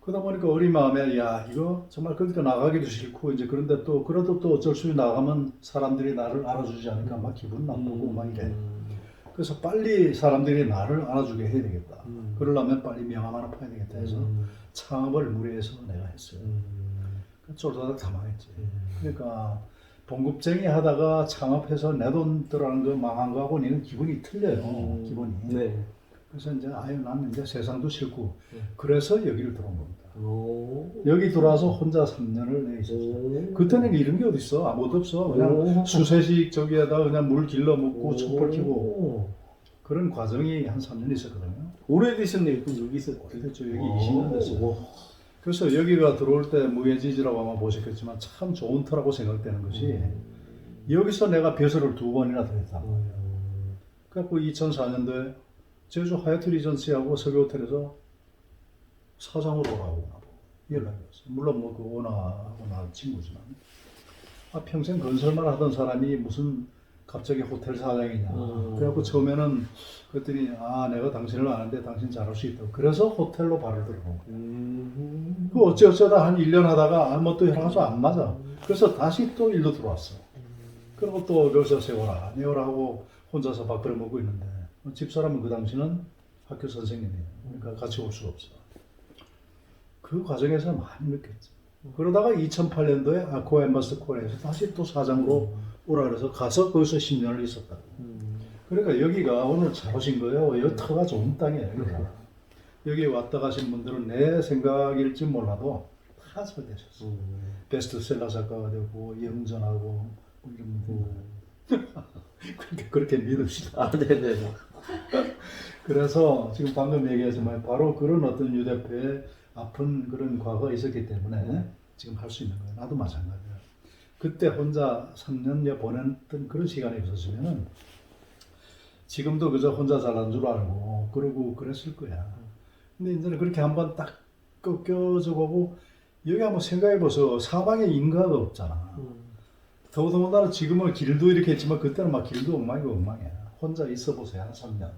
그러다 보니까 어린 마음에 야 이거 정말 그러니까 나가기도 싫고 이제 그런데 또 그래도 또 어쩔 수 없이 나가면 사람들이 나를 알아주지 않으니까 막 기분 나쁘고 막 이래. 그래서 빨리 사람들이 나를 알아주게 해야 되겠다. 그러려면 빨리 명함 하나 파야 되겠다 해서 창업을 무리해서 내가 했어요. 쫄다닥 다 망했지. 그러니까 봉급쟁이 하다가 창업해서 내 돈 들어가는 거 망한 거하고는 기분이 틀려요. 기분이. 네. 그래서 이제 나는 이제 세상도 싫고 그래서 여기를 들어온 겁니다. 오. 여기 들어와서 혼자 3년을 내 있었어요. 그때는 이런 게 어디 있어? 아무것도 없어. 그냥 수세식 저기에다 그냥 물 길러 먹고 촛불 켜고 그런 과정이 한 3년 있었거든요. 오래되셨네요. 그럼 여기서 됐죠. 여기 20년 됐어요. 그래서 여기가 들어올 때 무예지지라고 아마 보셨겠지만 참 좋은 터라고 생각되는 것이 여기서 내가 배설을 2번이나 더 했단 말이에요. 그래갖고 2004년도에 제주 하얏트 리전시하고 석유호텔에서 사장으로 오라고 연락이 왔어요. 물론 뭐 그 오너하고 나 친구지만 평생 건설만 하던 사람이 무슨 갑자기 호텔 사장이냐. 그래갖고 처음에는 그랬더니 내가 당신을 아는데 당신 잘할 수 있다고. 그래서 호텔로 발을 들어온 거예요. 그 어쩌다 한 1년 하다가 뭐 또 여러 가지 안 맞아. 그래서 다시 또 일로 들어왔어. 그리고 또 여기서 세워라 하고 혼자서 밥 끓여 먹고 있는데 집사람은 그 당시는 학교 선생님이에요. 그러니까 같이 올 수가 없어. 그 과정에서 많이 느꼈죠. 그러다가 2008년도에 아쿠아 엠바스 코리아에서 다시 또 사장으로 오라 그래서 가서 거기서 10년을 있었다고. 그러니까 여기가 오늘 잘 오신 거예요. 여기 터가 좋은 땅이에요. 여기가. 여기 왔다 가신 분들은 내 생각일지 몰라도 다 잘 되셨어. 베스트셀러 작가가 되고 영전하고 뭐 이런 분들. 그렇게 믿읍시다. 네네. 그래서 지금 방금 얘기하지만 바로 그런 어떤 유 대표의 아픈 그런 과거가 있었기 때문에 지금 할 수 있는 거예요. 나도 마찬가지야. 그때 혼자 3년여 보냈던 그런 시간이 없었으면은 지금도 그저 혼자 잘난 줄 알고 그러고 그랬을 거야. 근데 이제는 그렇게 한번 딱 꺾여져 보고 여기 한번 생각해보세요. 사방에 인가가 없잖아. 더더군다나 지금은 길도 이렇게 했지만 그때는 막 길도 엉망이고 엉망이야. 혼자 있어보세요. 한 3년.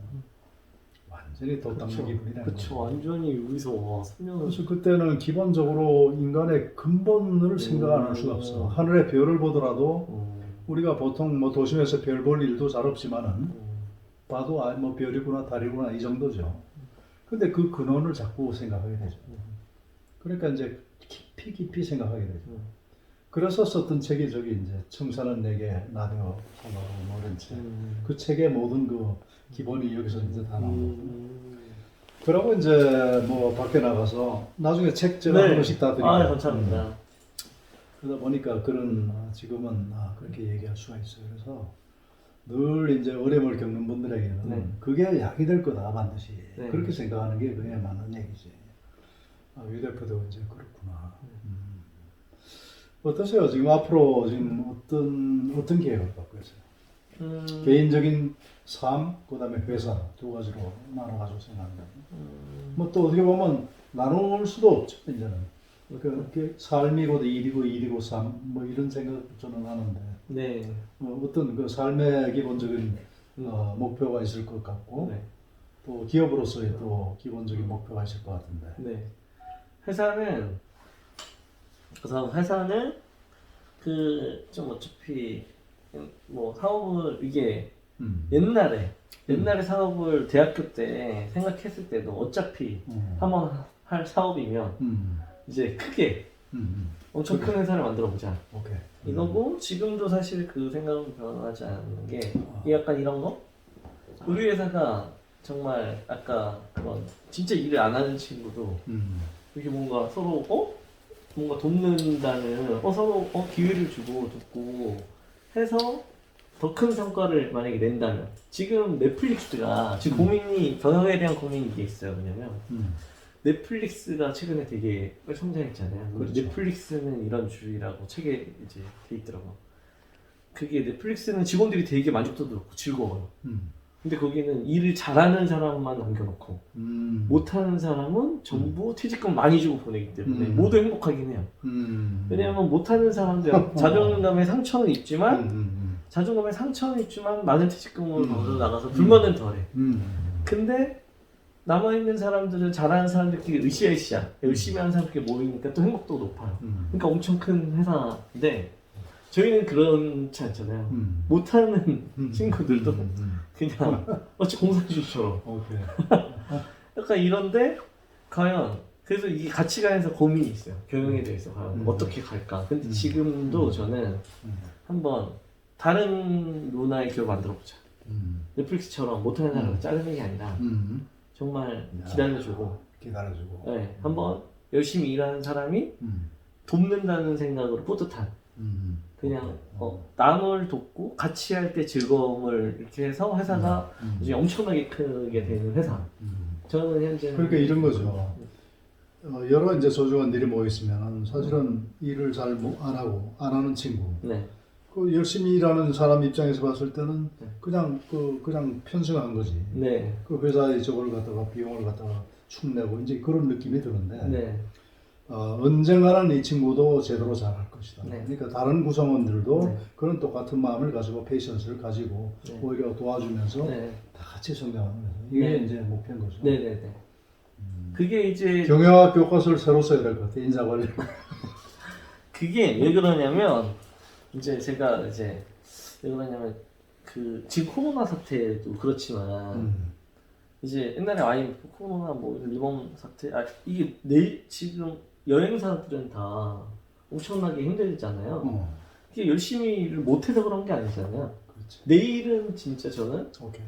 완전히 돛담는 기분이라는 그쵸. 거죠. 완전히 여기서 와 3년을. 그래서 그때는 기본적으로 인간의 근본을 생각 안 할 수가 없어. 하늘의 별을 보더라도 우리가 보통 뭐 도심에서 별 볼 일도 잘 없지만은 봐도 아 뭐 별이구나 달이구나 이 정도죠. 근데 그 근원을 자꾸 생각하게 되죠. 그러니까 이제 깊이 생각하게 되죠. 그래서 썼던 책이 저기 이제 청사는 내게 나되어 생각하고 뭐 이런 책. 그 책의 모든 그 기본이 여기서 이제 다 나오고. 그러고 이제 뭐 밖에 나가서 나중에 책 제가 한 번씩 다 드릴게요. 아, 감사합니다. 그러다 보니까 그런 지금은 그렇게 얘기할 수가 있어요. 그래서 늘 이제 어려움을 겪는 분들에게는 네. 그게 약이 될 거다 반드시 네. 그렇게 생각하는 게 그게 맞는 얘기지. 유 대표도 이제 그렇구나. 어떠세요? 지금 앞으로 지금 어떤 계획을 갖고 계세요? 개인적인 삶, 그다음에 회사 두 가지로 나눠가지고 생각합니다. 뭐 또 어떻게 보면 나눌 수도 없죠 이제는. 그 삶이 곧 일이고 일이고 삶 뭐 이런 생각 저는 하는데 네. 어떤 그 삶의 기본적인 목표가 있을 것 같고 네. 또 기업으로서의 또 기본적인 목표가 있을 것 같은데. 네. 회사는 그 좀 어차피 뭐 사업을 이게 옛날에 사업을 대학교 때 생각했을 때도 어차피 한번 할 사업이면 이제 크게 엄청 큰 회사를 만들어 보자. 오케이. 이거고 지금도 사실 그 생각은 변하지 않는 게 이게 약간 이런 거? 우리 회사가 정말 아까 그런 진짜 일을 안 하는 친구도 이렇게 뭔가 서로 뭔가 돕는다는 서로 기회를 주고 돕고 해서 더 큰 성과를 만약에 낸다면 지금 넷플릭스가 지금 고민이 병역에 대한 고민이 이게 있어요. 왜냐면 넷플릭스가 최근에 되게 성장했잖아요. 그렇죠. 넷플릭스는 이런 주의라고 책에 이제 돼 있더라고. 그게 넷플릭스는 직원들이 되게 만족도도 높고 즐거워요. 근데 거기는 일을 잘하는 사람만 남겨놓고 못하는 사람은 전부 퇴직금 많이 주고 보내기 때문에 모두 행복하긴 해요. 왜냐하면 못하는 사람들 자존감에 상처는 있지만 많은 퇴직금을 받아 나가서 불만은 덜해. 근데 남아있는 사람들은 잘하는 사람들끼리 으쌰으쌰 열심히 하는 사람들끼리 모이니까 또 행복도가 높아요. 그러니까 엄청 큰 회사인데 저희는 그렇지 않잖아요. 못하는 친구들도 그냥 어찌 공사주처럼 오케이. 약간 이런데 과연 그래서 이게 가치관에서 고민이 있어요. 경영에 대해서 과연 어떻게 갈까. 근데 지금도 저는 한번 다른 문화의 기업을 만들어보자. 넷플릭스처럼 못하는 사람을 자르는 게 아니라 정말 기다려주고 네, 한번 열심히 일하는 사람이 돕는다는 생각으로 뿌듯한 그냥 남을 돕고 같이 할 때 즐거움을 이렇게 해서 회사가 이제 엄청나게 크게 되는 회사. 저는 현재 그러니까 이런 거죠. 여러 이제 소중한 일이 모여 있으면 사실은 일을 잘 안 하는 친구. 네. 그 열심히 일하는 사람 입장에서 봤을 때는 그냥 편승한 거지. 네. 그 회사에 저걸 갖다가 비용을 갖다가 축내고 이제 그런 느낌이 드는데. 네. 언젠가는 이 친구도 제대로 잘할 것이다. 네. 그러니까 다른 구성원들도 네. 그런 똑같은 마음을 가지고 페이션스를 가지고 네. 오히려 도와주면서 네. 다 같이 성장하는 거죠. 이게 네. 이제 목표인 거죠. 네네네. 그게 이제 경영학 교과서를 새로 써야 될 것 같아. 인사관리. 그게 왜 그러냐면 이제 제가 이제 왜 그러냐면 그 지금 코로나 사태도 그렇지만 이제 옛날에 IMF 코로나 뭐 리범 사태 이게 지금 여행사들은 다 엄청나게 힘들잖아요. 이게 열심히 일을 못해서 그런 게 아니잖아요. 그렇지. 내일은 진짜 저는 오케이.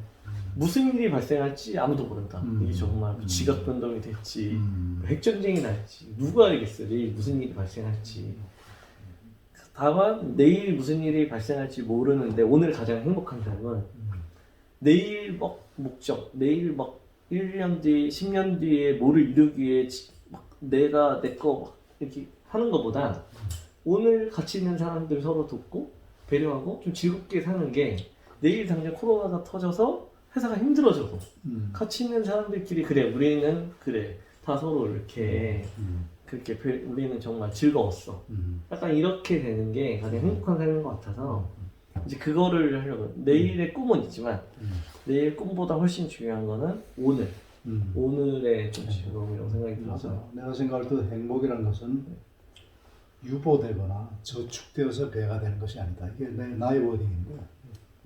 무슨 일이 발생할지 아무도 모른다. 이게 정말 지각 변동이 될지 핵전쟁이 날지 누가 알겠어요. 내일 무슨 일이 발생할지. 다만 내일 무슨 일이 발생할지 모르는데 오늘 가장 행복한 삶은 내일 목적, 내일 1년 뒤, 10년 뒤에 뭐를 이루기 위해 내가 내 거 이렇게 하는 것보다 오늘 같이 있는 사람들 서로 돕고 배려하고 좀 즐겁게 사는 게 내일 당장 코로나가 터져서 회사가 힘들어져도 같이 있는 사람들끼리 그래 우리는 그래 다 서로 이렇게 그렇게 우리는 정말 즐거웠어. 약간 이렇게 되는 게 가장 행복한 삶인 것 같아서 이제 그거를 하려고. 내일의 꿈은 있지만 내일 꿈보다 훨씬 중요한 거는 오늘의 좀 즐거움이라고 생각이 들어서. 맞아. 내가 생각할 때 행복이라는 것은 유보되거나 저축되어서 배가 되는 것이 아니다. 이게 나의 워딩인데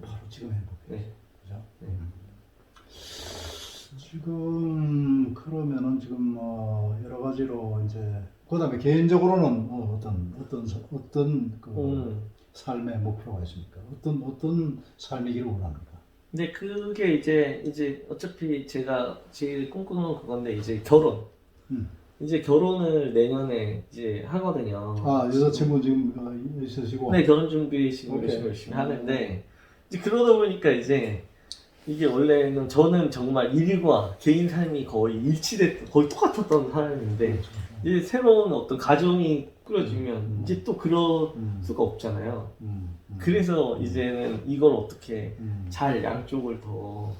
바로 지금 행복해. 네. 그죠? 네. 지금 그러면은 지금 여러 가지로 이제 그다음에 개인적으로는 어떤 그 삶의 목표가 있습니까? 어떤 삶이기를 원합니까? 근데 그게 이제 어차피 제가 제일 꿈꾸는 건 그건데 이제 결혼. 이제 결혼을 내년에 이제 하거든요. 아, 여자친구 지금 있으시고? 네, 결혼 준비 지금 오케이. 열심히 하는데 이제 그러다 보니까 이제 이게 원래는 저는 정말 일과 개인 삶이 거의 거의 똑같았던 사람인데 이제 새로운 어떤 가정이 꾸려지면 이제 또 그럴 수가 없잖아요. 그래서 이제는 이걸 어떻게 잘 양쪽을 더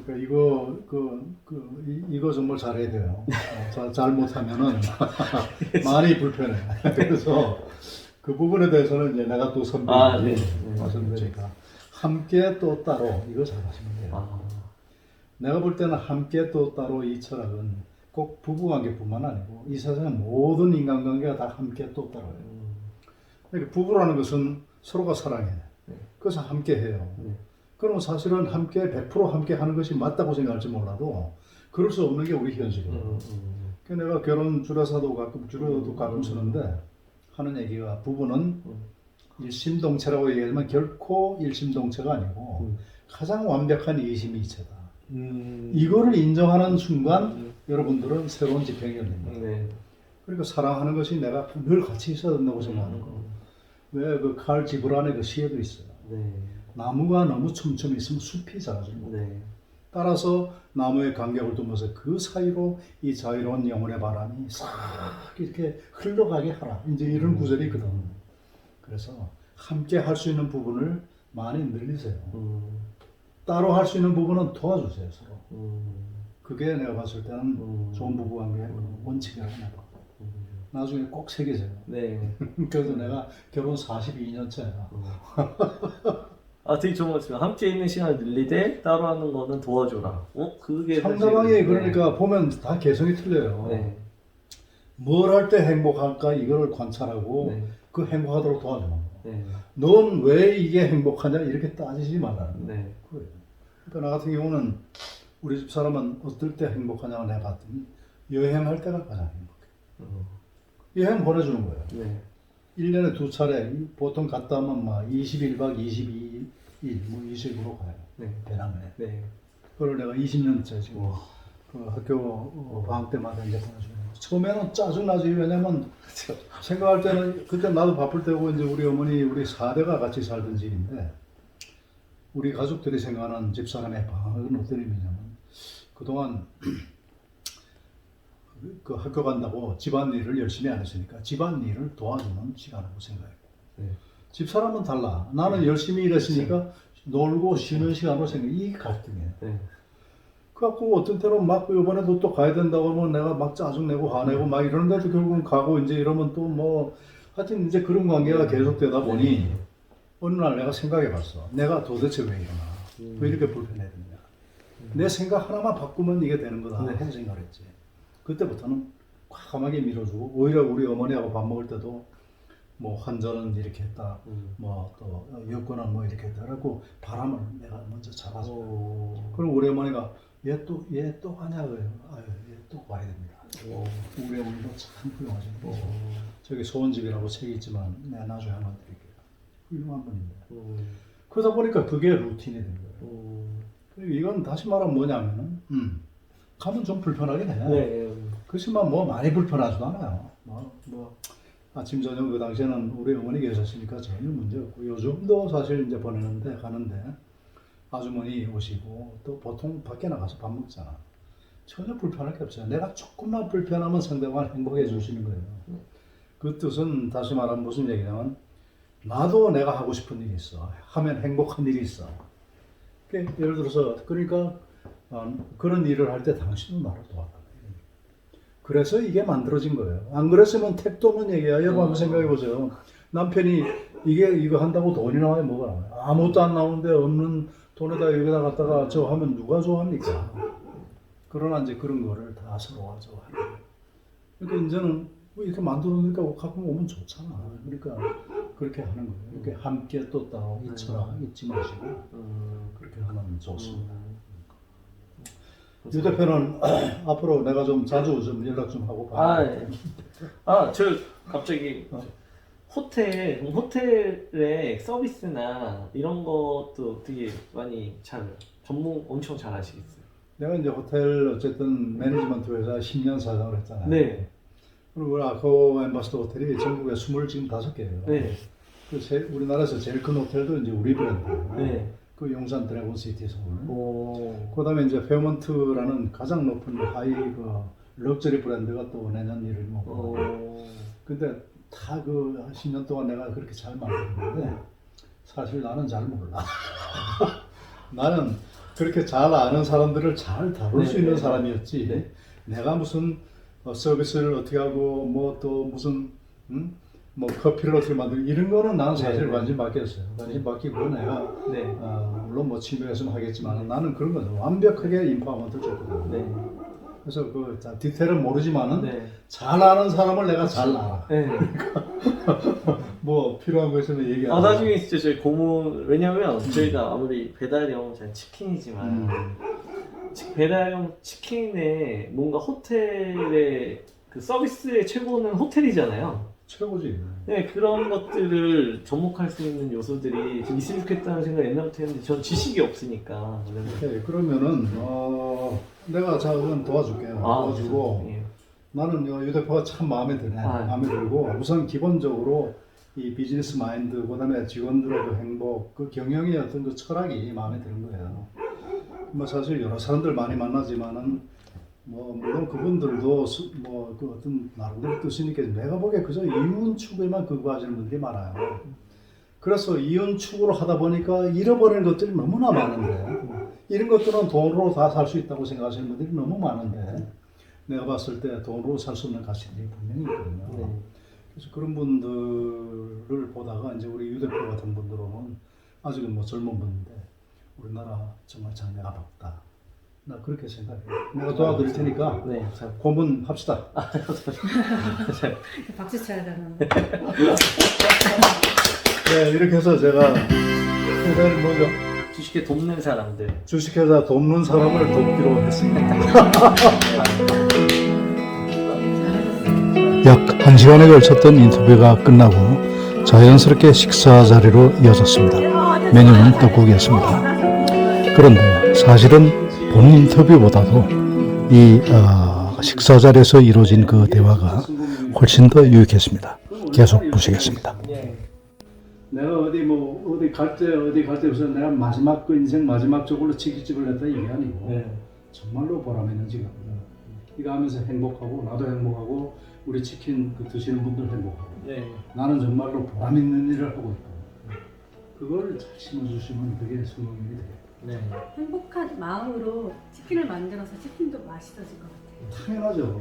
그러니까 이거 정말 잘해야 돼요. 잘 못하면은 많이 불편해. 그래서 그 부분에 대해서는 이제 내가 또 네. 말씀드리니까 함께 또 따로 이거 잘하시면 돼요. 내가 볼 때는 함께 또 따로 이 철학은 꼭 부부관계뿐만 아니고 이 세상의 모든 인간관계가 다 함께 또 따로예요. 그러니까 부부라는 것은 서로가 사랑해. 그래서 함께 해요. 그러면 사실은 함께 100% 함께 하는 것이 맞다고 생각할지 몰라도 그럴 수 없는 게 우리 현실이에요. 그러니까 내가 결혼 주례사도 가끔 쓰는데 하는 얘기가 부부는 일심동체라고 얘기하지만 결코 일심동체가 아니고 가장 완벽한 이심이체다. 이거를 인정하는 순간 여러분들은 새로운 지평이 열립니다. 그러니까 사랑하는 것이 내가 늘 같이 있어야 된다고 생각하는 거. 왜 그 칼 지브란의 그 시에도 있어요. 나무가 너무 촘촘히 있으면 숲이 자라지 못해. 따라서 나무의 간격을 두면서 그 사이로 이 자유로운 영혼의 바람이 싹 이렇게 흘러가게 하라. 이제 이런 구절이 있거든. 그래서 함께 할 수 있는 부분을 많이 늘리세요. 따로 할 수 있는 부분은 도와주세요, 서로. 그게 내가 봤을 때는 좋은 부부관계의 원칙이라고 생각합니다. 나중에 꼭 새기세요. 그래서 내가 결혼 42년차야. 되게 좋은 것 같아요. 함께 있는 시간을 늘리되 따로 하는 거는 도와줘라. 그게 상대방이 그러니까 보면 다 개성이 틀려요. 뭘 할 때 행복할까 이거를 관찰하고 그 행복하도록 도와주는 거. 넌 왜 이게 행복하냐 이렇게 따지지 말라는 거예요. 그러니까 나 같은 경우는 우리 집 사람은 어떨 때 행복하냐고 내가 봤더니 여행할 때가 가장 행복해. 여행 보내주는 거예요. 1년에 2차례 보통 갔다 오면 막 21박 22일 뭐 20으로 가요. 배낭에. 그걸 내가 20년째 지금 그 학교 방학 때마다 이제 보내주는 거예요. 처음에는 짜증나지. 왜냐면 생각할 때는 그때 나도 바쁠 때고 이제 우리 어머니 우리 4대가 같이 살던 집인데 우리 가족들이 생각하는 집사람의 방학은 어떤 의미냐면 그동안 그 학교 간다고 집안일을 열심히 안 했으니까 집안일을 도와주는 시간이라고 생각했고 집사람은 달라. 나는 열심히 일했으니까 놀고 쉬는 시간으로 생각해. 이게 갈등이에요. 그래갖고 어떤 때는 막 이번에도 또 가야 된다고 하면 내가 막 짜증내고 화내고 막 이러는데도 결국은 가고 이제 이러면 또 뭐 하여튼 이제 그런 관계가 계속되다 보니 어느 날 내가 생각해봤어. 내가 도대체 왜 이러나? 왜 이렇게 불편해야 되냐? 내 생각 하나만 바꾸면 이게 되는 거다 하고 생각을 했지. 그때부터는 과감하게 밀어주고 오히려 우리 어머니하고 밥 먹을 때도 뭐 환전은 이렇게 했다, 뭐 또 여권은 뭐 이렇게 했다. 그래갖고 바람을 내가 먼저 잡아서. 그럼 우리 어머니가 얘 또 가냐 그래요. 아유, 얘 또 와야 됩니다. 우리 어머니도 참 훌륭하신 분이죠. 저기 소원집이라고 책이 있지만 내가 나중에 한번 드릴게요. 훌륭한 분인데. 그러다 보니까 그게 루틴이 된 거예요. 그리고 이건 다시 말하면 뭐냐면은 가면 좀 불편하게 돼. 그렇지만 뭐 많이 불편하지도 않아요. 뭐 아침 저녁 그 당시에는 우리 어머니 계셨으니까 전혀 문제 없고 요즘도 사실 이제 가는데 아주머니 오시고 또 보통 밖에 나가서 밥 먹잖아. 전혀 불편할 게 없어요. 내가 조금만 불편하면 상대방을 행복해 주시는 거예요. 그 뜻은 다시 말하면 무슨 얘기냐면 나도 내가 하고 싶은 일이 있어. 하면 행복한 일이 있어. 예를 들어서 그러니까 그런 일을 할 때 당신도 나를 도와달라. 그래서 이게 만들어진 거예요. 안 그랬으면 택도 없는 얘기야. 여러분 한번 생각해 보세요. 남편이 이거 한다고 돈이 나와요, 뭐가 나와요? 아무것도 안 나오는데 없는 돈에다 여기다 갖다가 저 하면 누가 좋아합니까? 그러나 이제 그런 거를 다 서로가 좋아하는 거예요. 그러니까 이제는 뭐 이렇게 만들어놓으니까 가끔 오면 좋잖아. 그러니까 그렇게 하는 거예요. 이렇게 함께 또 따로 잊혀라, 잊지 마시고 그렇게 하면 좋습니다. 유 대표는 앞으로 내가 좀 자주 좀 연락 좀 하고 봐. 저 갑자기 호텔의 서비스나 이런 것도 되게 많이 엄청 잘 아시겠어요. 내가 이제 호텔 어쨌든 매니지먼트 회사 10년 사장을 했잖아요. 네. 그리고 우리 아코 엠바스더 호텔이 전국에 25개예요. 네. 우리나라에서 제일 큰 호텔도 이제 우리 브랜드예요. 네. 그 용산 드래곤시티 서울. 오. 그다음에 이제 페어먼트라는 가장 높은 하이 럭셔리 브랜드가 또 내년 1월 먹고. 근데 다 그 10년 동안 내가 그렇게 잘 만들었는데 사실 나는 잘 몰라. 나는 그렇게 잘 아는 사람들을 잘 다룰 수 있는 사람이었지. 내가 무슨 서비스를 어떻게 하고 뭐 또 무슨 뭐 커피를 어떻게 만들고 이런 거는 나는 사실 관심 받겠어요. 관심 받기고 내가 물론 뭐 친구였으면 하겠지만 나는 그런 거죠. 완벽하게 인파먼트를 줬거든요. 그래서 그 디테일은 모르지만은 잘 아는 사람을 내가 잘 알아. 그러니까 뭐 필요한 거 있으면 얘기하고. 나중에 진짜 저희 고문 왜냐면 저희가 아무리 배달용 치킨이지만 배달용 치킨에 뭔가 호텔의 그 서비스의 최고는 호텔이잖아요. 최고지. 네, 그런 것들을 접목할 수 있는 요소들이 좀 있으면 좋겠다는 생각 옛날부터 했는데 전 지식이 없으니까. 오케이, 그러면은 내가 자 그럼 도와줄게요. 도와주고 나는 유 대표가 참 마음에 드네. 마음에 들고 우선 기본적으로 이 비즈니스 마인드 그다음에 직원들의 그 행복 그 경영의 어떤 그 철학이 마음에 드는 거예요. 뭐 사실 여러 사람들 많이 만나지만은 뭐 물론 그분들도 뭐 그 어떤 나름대로 뜻이니까 내가 보기에 그저 이윤 추구에만 근거하시는 분들이 많아요. 그래서 이윤 추구로 하다 보니까 잃어버리는 것들이 너무나 많은데 이런 것들은 돈으로 다 살 수 있다고 생각하시는 분들이 너무 많은데 내가 봤을 때 돈으로 살 수 없는 가치들이 분명히 있거든요. 그래서 그런 분들을 보다가 이제 우리 유 대표 같은 분들은 아직은 뭐 젊은 분인데 우리나라 정말 장래가 밝다. 나 그렇게 생각해. 내가 도와드릴 테니까 고문합시다. 박수 쳐야 되나? 네, 이렇게 해서 제가 회사를 뭐죠? 주식에 돕는 사람들. 주식회사 돕는 사람을 돕기로 했습니다. 약 1시간에 걸쳤던 인터뷰가 끝나고 자연스럽게 식사 자리로 이어졌습니다. 메뉴는 떡국이었습니다. 그런데 사실은 본 인터뷰보다도 이 식사 자리에서 이루어진 그 대화가 훨씬 더 유익했습니다. 계속 보시겠습니다. 내가 어디 갈 때 무슨 내가 마지막 그 인생 마지막 쪽으로 치킨집을 냈다 이게 아니고 정말로 보람 있는 직업이다. 이거 하면서 행복하고 나도 행복하고 우리 치킨 그 드시는 분들 행복하고 나는 정말로 보람 있는 일을 하고 있다. 그걸 잘 심어주시면 그게 성공이 돼요. 행복한 마음으로 치킨을 만들어서 치킨도 맛있어질 것 같아요. 당연하죠.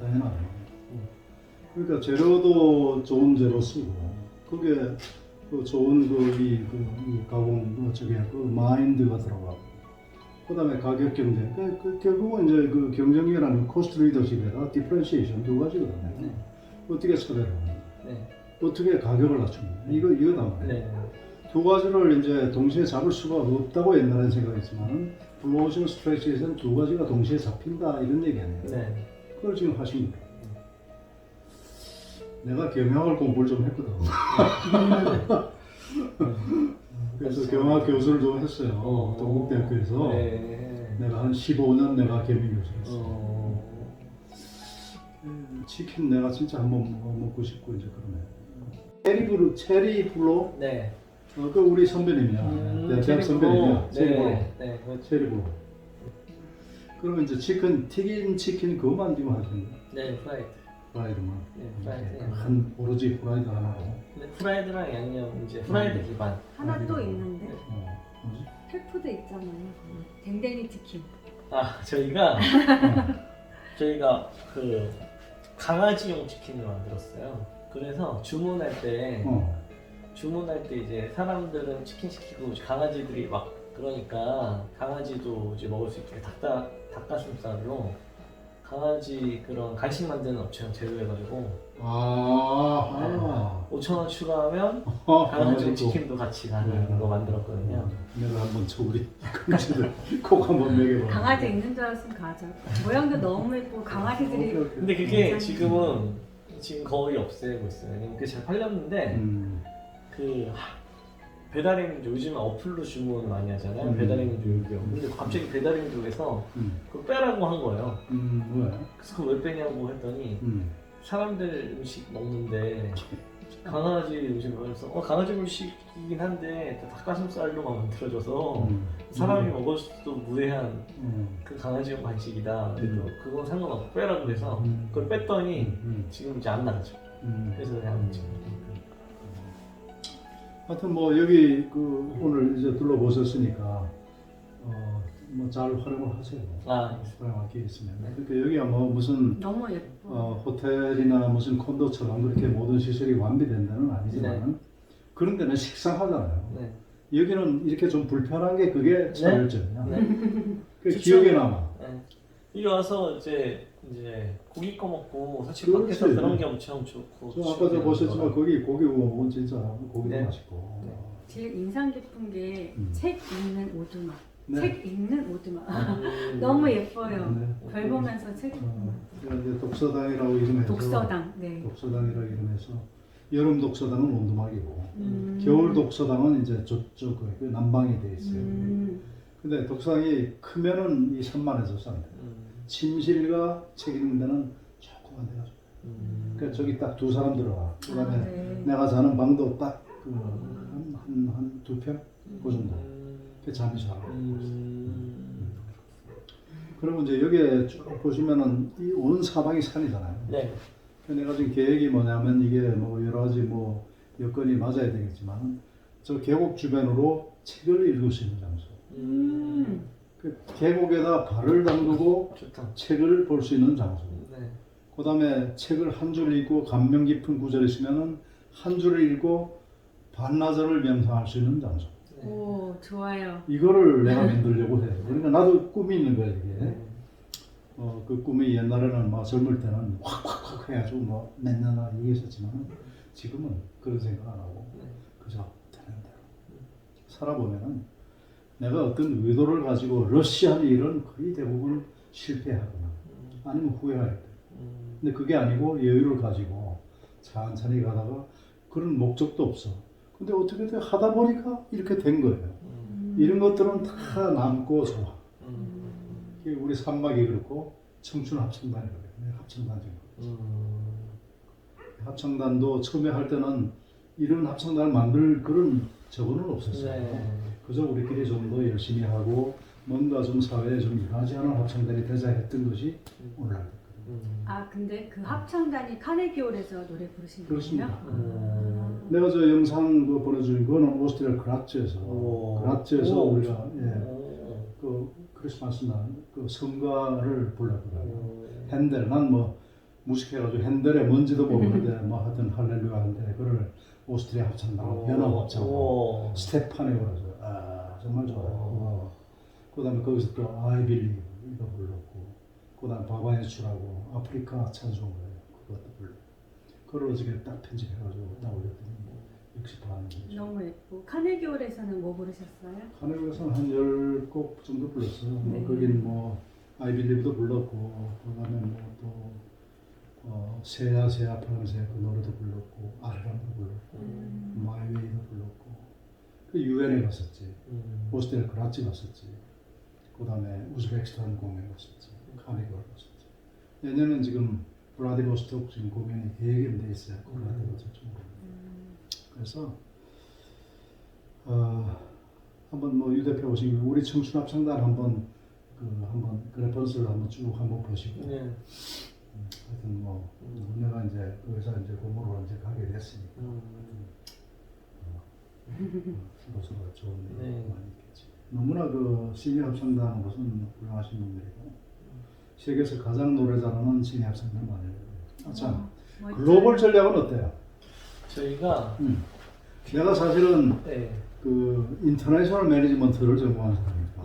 당연하죠. 그러니까 재료도 좋은 재료 쓰고 그게 그 좋은 이 가공 그 마인드가 들어가고 그다음에 가격 경쟁. 결국은 이제 그 경쟁이라는 코스트 리더십에다 디퍼런시에이션 두 가지거든요. 어떻게 차별하냐, 어떻게 가격을 낮추냐. 이거다 말이에요. 두 가지를 이제 동시에 잡을 수가 없다고 옛날에 생각했지만 블루오션 스트레치에서는 두 가지가 동시에 잡힌다 이런 얘기 아니에요. 그걸 지금 하신 거예요. 내가 경영학을 공부를 좀 했거든. 그래서 경영학 교수를 좀 했어요. 동국대학교에서. 내가 한 15년 내가 겸임교수를 했어요. 치킨 내가 진짜 한번 먹고 싶고 이제 그러네. 체리 블로? 그 우리 선배님이야. 대학 선배님이야. 체리 블로. 그러면 이제 튀긴 치킨 그거만 지금 하시는 거야? 프라이드만. 한 오로지 프라이드 하나로. 프라이드랑 양념 이제 프라이드 기반. 하나 또 있는데 뭐지? 펫푸드 있잖아요. 댕댕이 치킨. 저희가 저희가 그 강아지용 치킨을 만들었어요. 그래서 주문할 때 이제 사람들은 치킨 시키고 강아지들이 막 그러니까 강아지도 이제 먹을 수 있게 닭가슴살로 강아지 그런 간식 만드는 업체랑 제휴해가지고 5,000원 추가하면 강아지용 치킨도 같이 가는 거 만들었거든요. 내가 한번 저 우리 강아지들 꼭 한번 먹여봐. 강아지 있는 줄 알았으면 가자. 모양도 너무 예쁘고 강아지들이 근데 그게 지금 거의 없애고 있어요. 왜냐면 그게 잘 팔렸는데 그 배달행주 요즘 어플로 주문 많이 하잖아요. 배달행주 요금. 근데 갑자기 배달행주에서 그거 빼라고 한 거예요. 왜? 그래서 그거 왜 빼냐고 했더니 사람들 음식 먹는데 강아지 음식 먹어서 강아지 음식이긴 한데 닭가슴살로만 만들어져서 사람이 먹어도 무해한 그 강아지용 간식이다. 그래서 그건 상관없고 빼라고 해서 그걸 뺐더니 지금 이제 안 나가죠. 그래서 그냥 지금 하여튼 뭐 여기 그 오늘 이제 둘러보셨으니까 뭐 잘 활용을 하세요. 활용할 게 있으면. 그러니까 여기가 뭐 무슨 너무 예뻐. 호텔이나 무슨 콘도처럼 그렇게 모든 시설이 완비된 데는 아니지만 그런 데는 식상하잖아요. 네. 여기는 이렇게 좀 불편한 게 그게 차별점이야. 그 그쵸? 기억에 남아. 네. 여기 와서 이제 고기 꺼 먹고 사실 그렇지. 밖에서 그런 게 엄청 좋고. 저 아까 저 보셨지만 거기 고기 구워 먹으면 진짜 고기도 네. 맛있고. 제일 인상 깊은 게 책 읽는 오두막. 네. 책 읽는 오두막. 너무 예뻐요. 네. 별 보면서 책. 그러니까 이제 독서당이라고 이름해서 독서당. 네. 독서당이라고 이름해서 여름 독서당은 온두막이고 겨울 독서당은 이제 저쪽 그 남방이 돼 있어요. 근데 독서당이 크면은 이 산만해서 싼데 침실과 책 읽는 데는 조그만 데가 좋아요. 그러니까 저기 딱 두 사람 들어가. 그다음에 네. 내가 자는 방도 딱 한 두 평? 그 정도. 그 잠이 잘 오고. 그러면 이제 여기에 쭉 보시면은 이 온 사방이 산이잖아요. 네. 내가 지금 계획이 뭐냐면 이게 뭐 여러 가지 뭐 여건이 맞아야 되겠지만 저 계곡 주변으로 책을 읽을 수 있는 장소. 그 계곡에다 발을 담그고 좋다. 책을 볼 수 있는 장소. 네. 그 다음에 책을 한 줄 읽고 감명 깊은 구절이 있으면은 한 줄을 읽고 반나절을 명상할 수 있는 장소. 오, 좋아요. 이거를 내가 만들려고 해요. 그러니까 나도 꿈이 있는 거야 이게. 그 꿈이 옛날에는 막 젊을 때는 확 해가지고 뭐 몇 년이나 얘기했었지만 지금은 그런 생각 안 하고 그저 되는 대로 살아보면은 내가 어떤 의도를 가지고 러시한 일은 거의 대부분 실패하거나 아니면 후회할 때. 근데 그게 아니고 여유를 가지고 천천히 가다가 그런 목적도 없어. 근데 어떻게든 하다 보니까 이렇게 된 거예요. 이런 것들은 다 남고 좋아. 우리 산막이 그렇고 청춘 합창단이 그래요. 합창단이 합창단도 처음에 할 때는 이런 합창단을 만들 그런 저거는 없었어요. 네. 그저 우리끼리 좀 더 열심히 하고 뭔가 좀 사회에 좀 일하지 않은 합창단이 되자 했던 것이 오늘날 됐거든요. 아, 근데 그 합창단이 카네기홀에서 노래 부르신 그렇습니다. 거예요? 내가 저 영상 그 보내준 거는 오스트리아 그라츠에서 우리가 그 크리스마스 날 그 성가를 불렀더라고요. 핸델, 난 뭐 무식해가지고 핸델의 뭔지도 모르는데 뭐 하여튼 할렐루야 하는데 그걸 오스트리아 합창단, 연합 합창단, 스테파네오라서 정말 좋아요. 그다음에 거기서 또 I Believe 이거 불렀고, 그다음 바바예추라고 아프리카 찬송가예요. 그것도 불렀고, 그걸 어저께 딱 편집해가지고 딱 올렸더니 뭐 60반. 너무 예쁘고 카네기홀에서는 뭐 부르셨어요? 카네기홀에서는 한 10곡 정도 불렀어요. 네. 거긴 뭐 I Believe도 불렀고, 그다음에 뭐또 새야 새야 파란새 그 노래도 불렀고, 아르람도 불렀고, My Way도 불렀고, 그 유엔에 갔었지, 오스트리아 그라치 갔었지, 그다음에 우즈베키스탄 공연 갔었지, 카네기홀 갔었지. 내년은 지금 블라디보스토크 지금 공연이 계획이 돼 있어요. 블라디보스토크 쪽으로. 그래서 한번 뭐 유 대표 오시면 우리 청춘 합창단 한번 그 레퍼런스를 한번 쭉 한번 보시고. 하여튼 뭐 내가 이제 그 회사 이제 공무로 이제 가게 됐으니까 서로 좋은 일 많이 있겠지. 너무나 그 시니어 합창단 무슨 훌륭하신 분들이고 세계에서 가장 노래 잘하는 신예 학생들 많아요. 자, 멋져요. 글로벌 전략은 어때요? 저희가 내가 사실은 네. 그 인터내셔널 매니지먼트를 전공한 사람이니까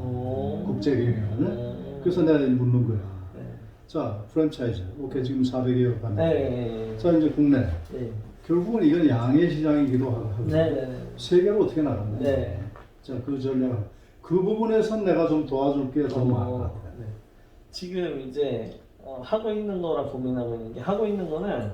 국제 경영을. 그래서 내가 묻는 거야. 네. 자, 프랜차이즈. 오케이, 지금 400여 간. 네. 자, 이제 국내. 네. 결국은 이건 양의 시장이기도 하고. 네. 세계로 어떻게 나간다. 네. 자, 그 전략. 그 부분에선 내가 좀 도와줄 게 좀 많은 것 같아. 네. 지금 이제 하고 있는 거랑 고민하고 있는 게 하고 있는 거는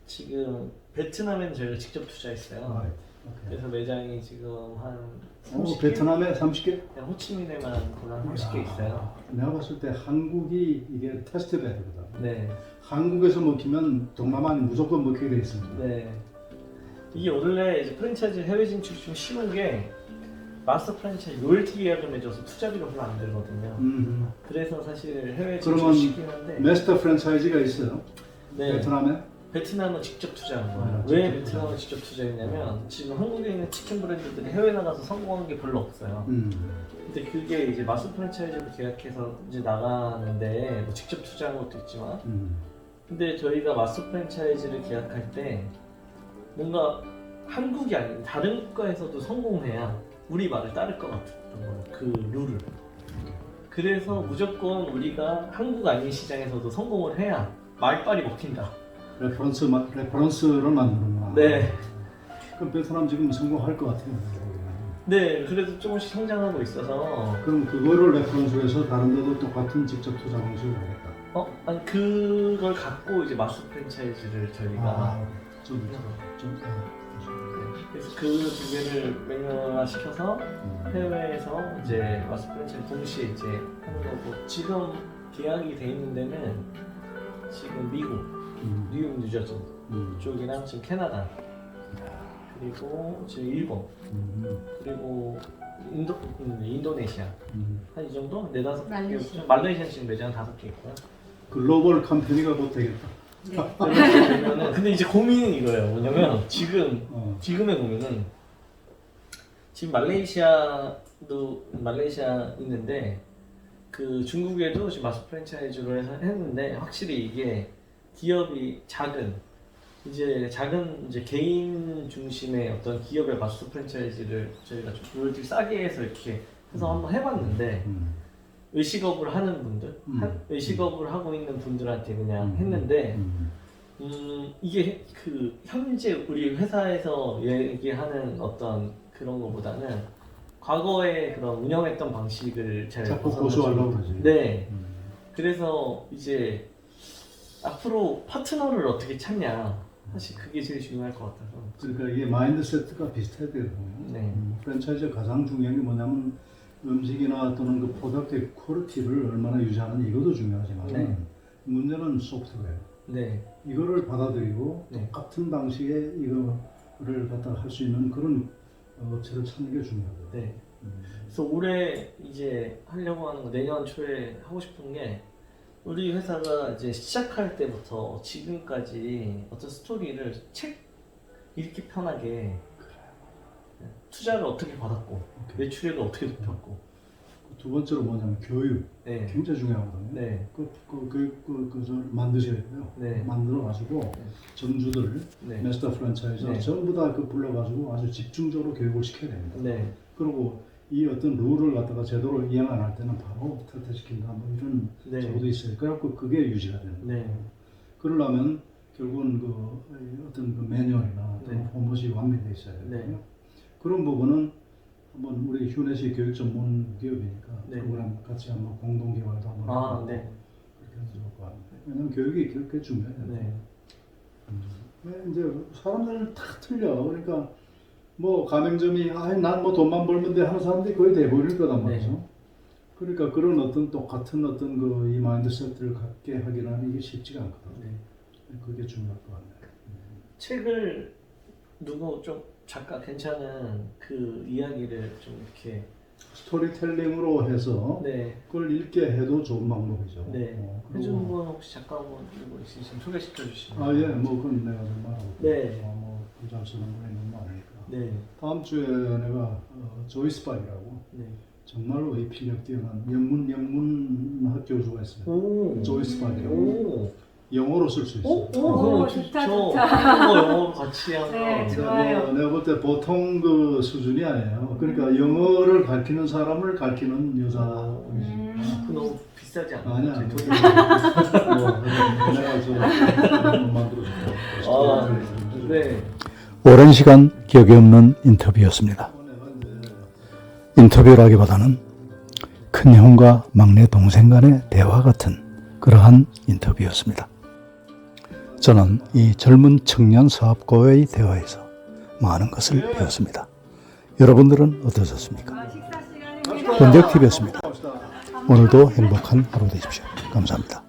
지금 베트남에는 저희가 직접 투자했어요. 오케이. 그래서 매장이 지금 한 30개? 베트남에 30개? 호치민에만 거의 한 30개 있어요. 내가 봤을 때 한국이 이게 테스트 베드거든. 네. 한국에서 먹히면 동남아는 무조건 먹히게 돼 있습니다. 네. 이게 원래 이제 프랜차이즈 해외 진출이 좀 쉬운 게 마스터 프랜차이즈 로열티 계약을 맺어서 투자비가 별로 안 들거든요. 그래서 사실 해외 진출 그러면 쉽긴 한데 마스터 프랜차이즈가 있어요? 네. 베트남에? 베트남은 직접 투자한 거예요. 아, 왜 직접 베트남을 직접 투자했냐면 지금 한국에 있는 치킨 브랜드들이 해외 나가서 성공한 게 별로 없어요. 근데 그게 이제 마스 프랜차이즈로 계약해서 이제 나가는데 뭐 직접 투자한 것도 있지만 근데 저희가 마스 프랜차이즈를 계약할 때 뭔가 한국이 아닌 다른 국가에서도 성공해야 우리 말을 따를 것 같았던 거예요. 그 룰을. 그래서 무조건 우리가 한국 아닌 시장에서도 성공을 해야 말빨이 먹힌다. 레퍼런스를 만드는구나. 네. 그럼 베트남 지금 성공할 것 같아요. 네, 그래도 조금씩 성장하고 있어서 그럼 그거를 레퍼런스로 해서 다른 데도 똑같은 직접 투자 방식을 하겠다. 아니 그걸 갖고 이제 마스 프랜차이즈를 저희가 그래서 그 두 개를 매뉴얼화시켜서 해외에서 이제 마스 프랜차이즈 동시에 이제 하는 거고 지금 계약이 돼 있는 데는 지금 미국, 뉴욕, 뉴저지 쪽이랑 지금 캐나다 그리고 지금 일본 그리고 인도네시아 한 이 정도? 4-5개 말레이시아 지금 매장 5개 있고요. 글로벌 컴퍼니가 곧 되겠다. 네. 그렇게 되면은 근데 이제 고민은 이거예요. 뭐냐면 지금의 고민은 지금 말레이시아 있는데 그 중국에도 지금 마스 프랜차이즈로 해서 했는데 확실히 이게 기업이 작은 이제 개인 중심의 어떤 기업의 마스 프랜차이즈를 저희가 좀 로열티 싸게 해서 이렇게 해서 한번 해봤는데 외식업을 하는 분들, 외식업을 하고 있는 분들한테 그냥 했는데 이게 그 현재 우리 회사에서 얘기하는 어떤 그런 거보다는 과거에 그런 운영했던 방식을 잘 자꾸 고수하려고 그러지. 네. 그래서 이제 앞으로 파트너를 어떻게 찾냐 사실 그게 제일 중요할 것 같아서. 그러니까 이게 마인드세트가 비슷해야 되거든요. 네. 프랜차이즈 가장 중요한 게 뭐냐면 음식이나 또는 그 프로덕트의 퀄리티를 얼마나 유지하는 이것도 중요하지만 네. 문제는 소프트웨어. 네. 이거를 받아들이고 네. 똑같은 방식의 이거를 갖다 할 수 있는 그런 업체를 찾는 게 중요하거든요. 네. 그래서 올해 이제 하려고 하는 거 내년 초에 하고 싶은 게 우리 회사가 이제 시작할 때부터 지금까지 어떤 스토리를 책 읽기 편하게 투자를 어떻게 받았고 매출액을 어떻게 높였고 두 번째로 뭐냐면 교육. 네. 굉장히 중요하거든요. 네. 그저 만드셔야 돼요. 네. 만들어가지고 전주들, 네. 마스터 프랜차이즈 네. 전부 다 그 불러가지고 아주 집중적으로 교육을 시켜야 됩니다. 네. 그리고 이 어떤 룰을 갖다가 제대로 이행 안 할 때는 바로 탈퇴시킨다 뭐 이런 네. 적도 있어요. 그래갖고 그게 유지가 되는 거예요. 네. 그러려면 결국은 그 어떤 그 매뉴얼이나 어떤 네. 포맷이 완비되어 있어야 되거든요. 네. 그런 부분은 한번 우리 휴넷이 교육 전문 기업이니까 네. 그거랑 같이 한번 공동 개발도 한번 해보고 네. 그렇게 하면 좋을 것 같아요. 왜냐면 교육이 그렇게 중요해요. 네. 이제 사람들은 다 틀려. 그러니까 뭐 가맹점이 난 뭐 돈만 벌면 돼 하는 사람들이 거의 대부분일 거단 말이죠. 네. 그러니까 그런 어떤 똑같은 어떤 그 이 마인드셋을 갖게 하기는 이게 쉽지가 않거든요. 네. 그게 중요할 것 같네요. 책을 누구 좀 작가 괜찮은 그 이야기를 좀 이렇게 스토리텔링으로 해서 네. 그걸 읽게 해도 좋은 방법이죠. 네. 그리고 해주는 분 혹시 작가분 누구 있으시면 소개시켜 주시면. 아, 예, 뭐 그건 내가 좀 말하고. 네. 뭐 부자 쓰는 분이 너무 많으니까. 네. 다음 주에 내가 조이스 박이라고 네. 정말로 회피력 뛰어난 영문 학교주가 있어요. 오. 조이스 박이라고. 오. 영어로 쓸 수 있어요. 오, 오, 그럼 좋다, 좋죠. 좋다. 한국어 영어로 같이 하면. 네, 근데 좋아요. 내가 볼 때 보통 그 수준이 아니에요. 그러니까 영어를 가르치는 사람을 가르치는 여자. 그 너무 비싸지 않아요? 아니야. 제 돈이 내가 저 만들어줄게. 네. 오랜 시간 기억이 없는 인터뷰였습니다. 인터뷰라기보다는 큰형과 막내 동생 간의 대화 같은 그러한 인터뷰였습니다. 저는 이 젊은 청년 사업가와의 대화에서 많은 것을 배웠습니다. 여러분들은 어떠셨습니까? 식사 시간입니다. 본적TV였습니다. 오늘도 행복한 하루 되십시오. 감사합니다.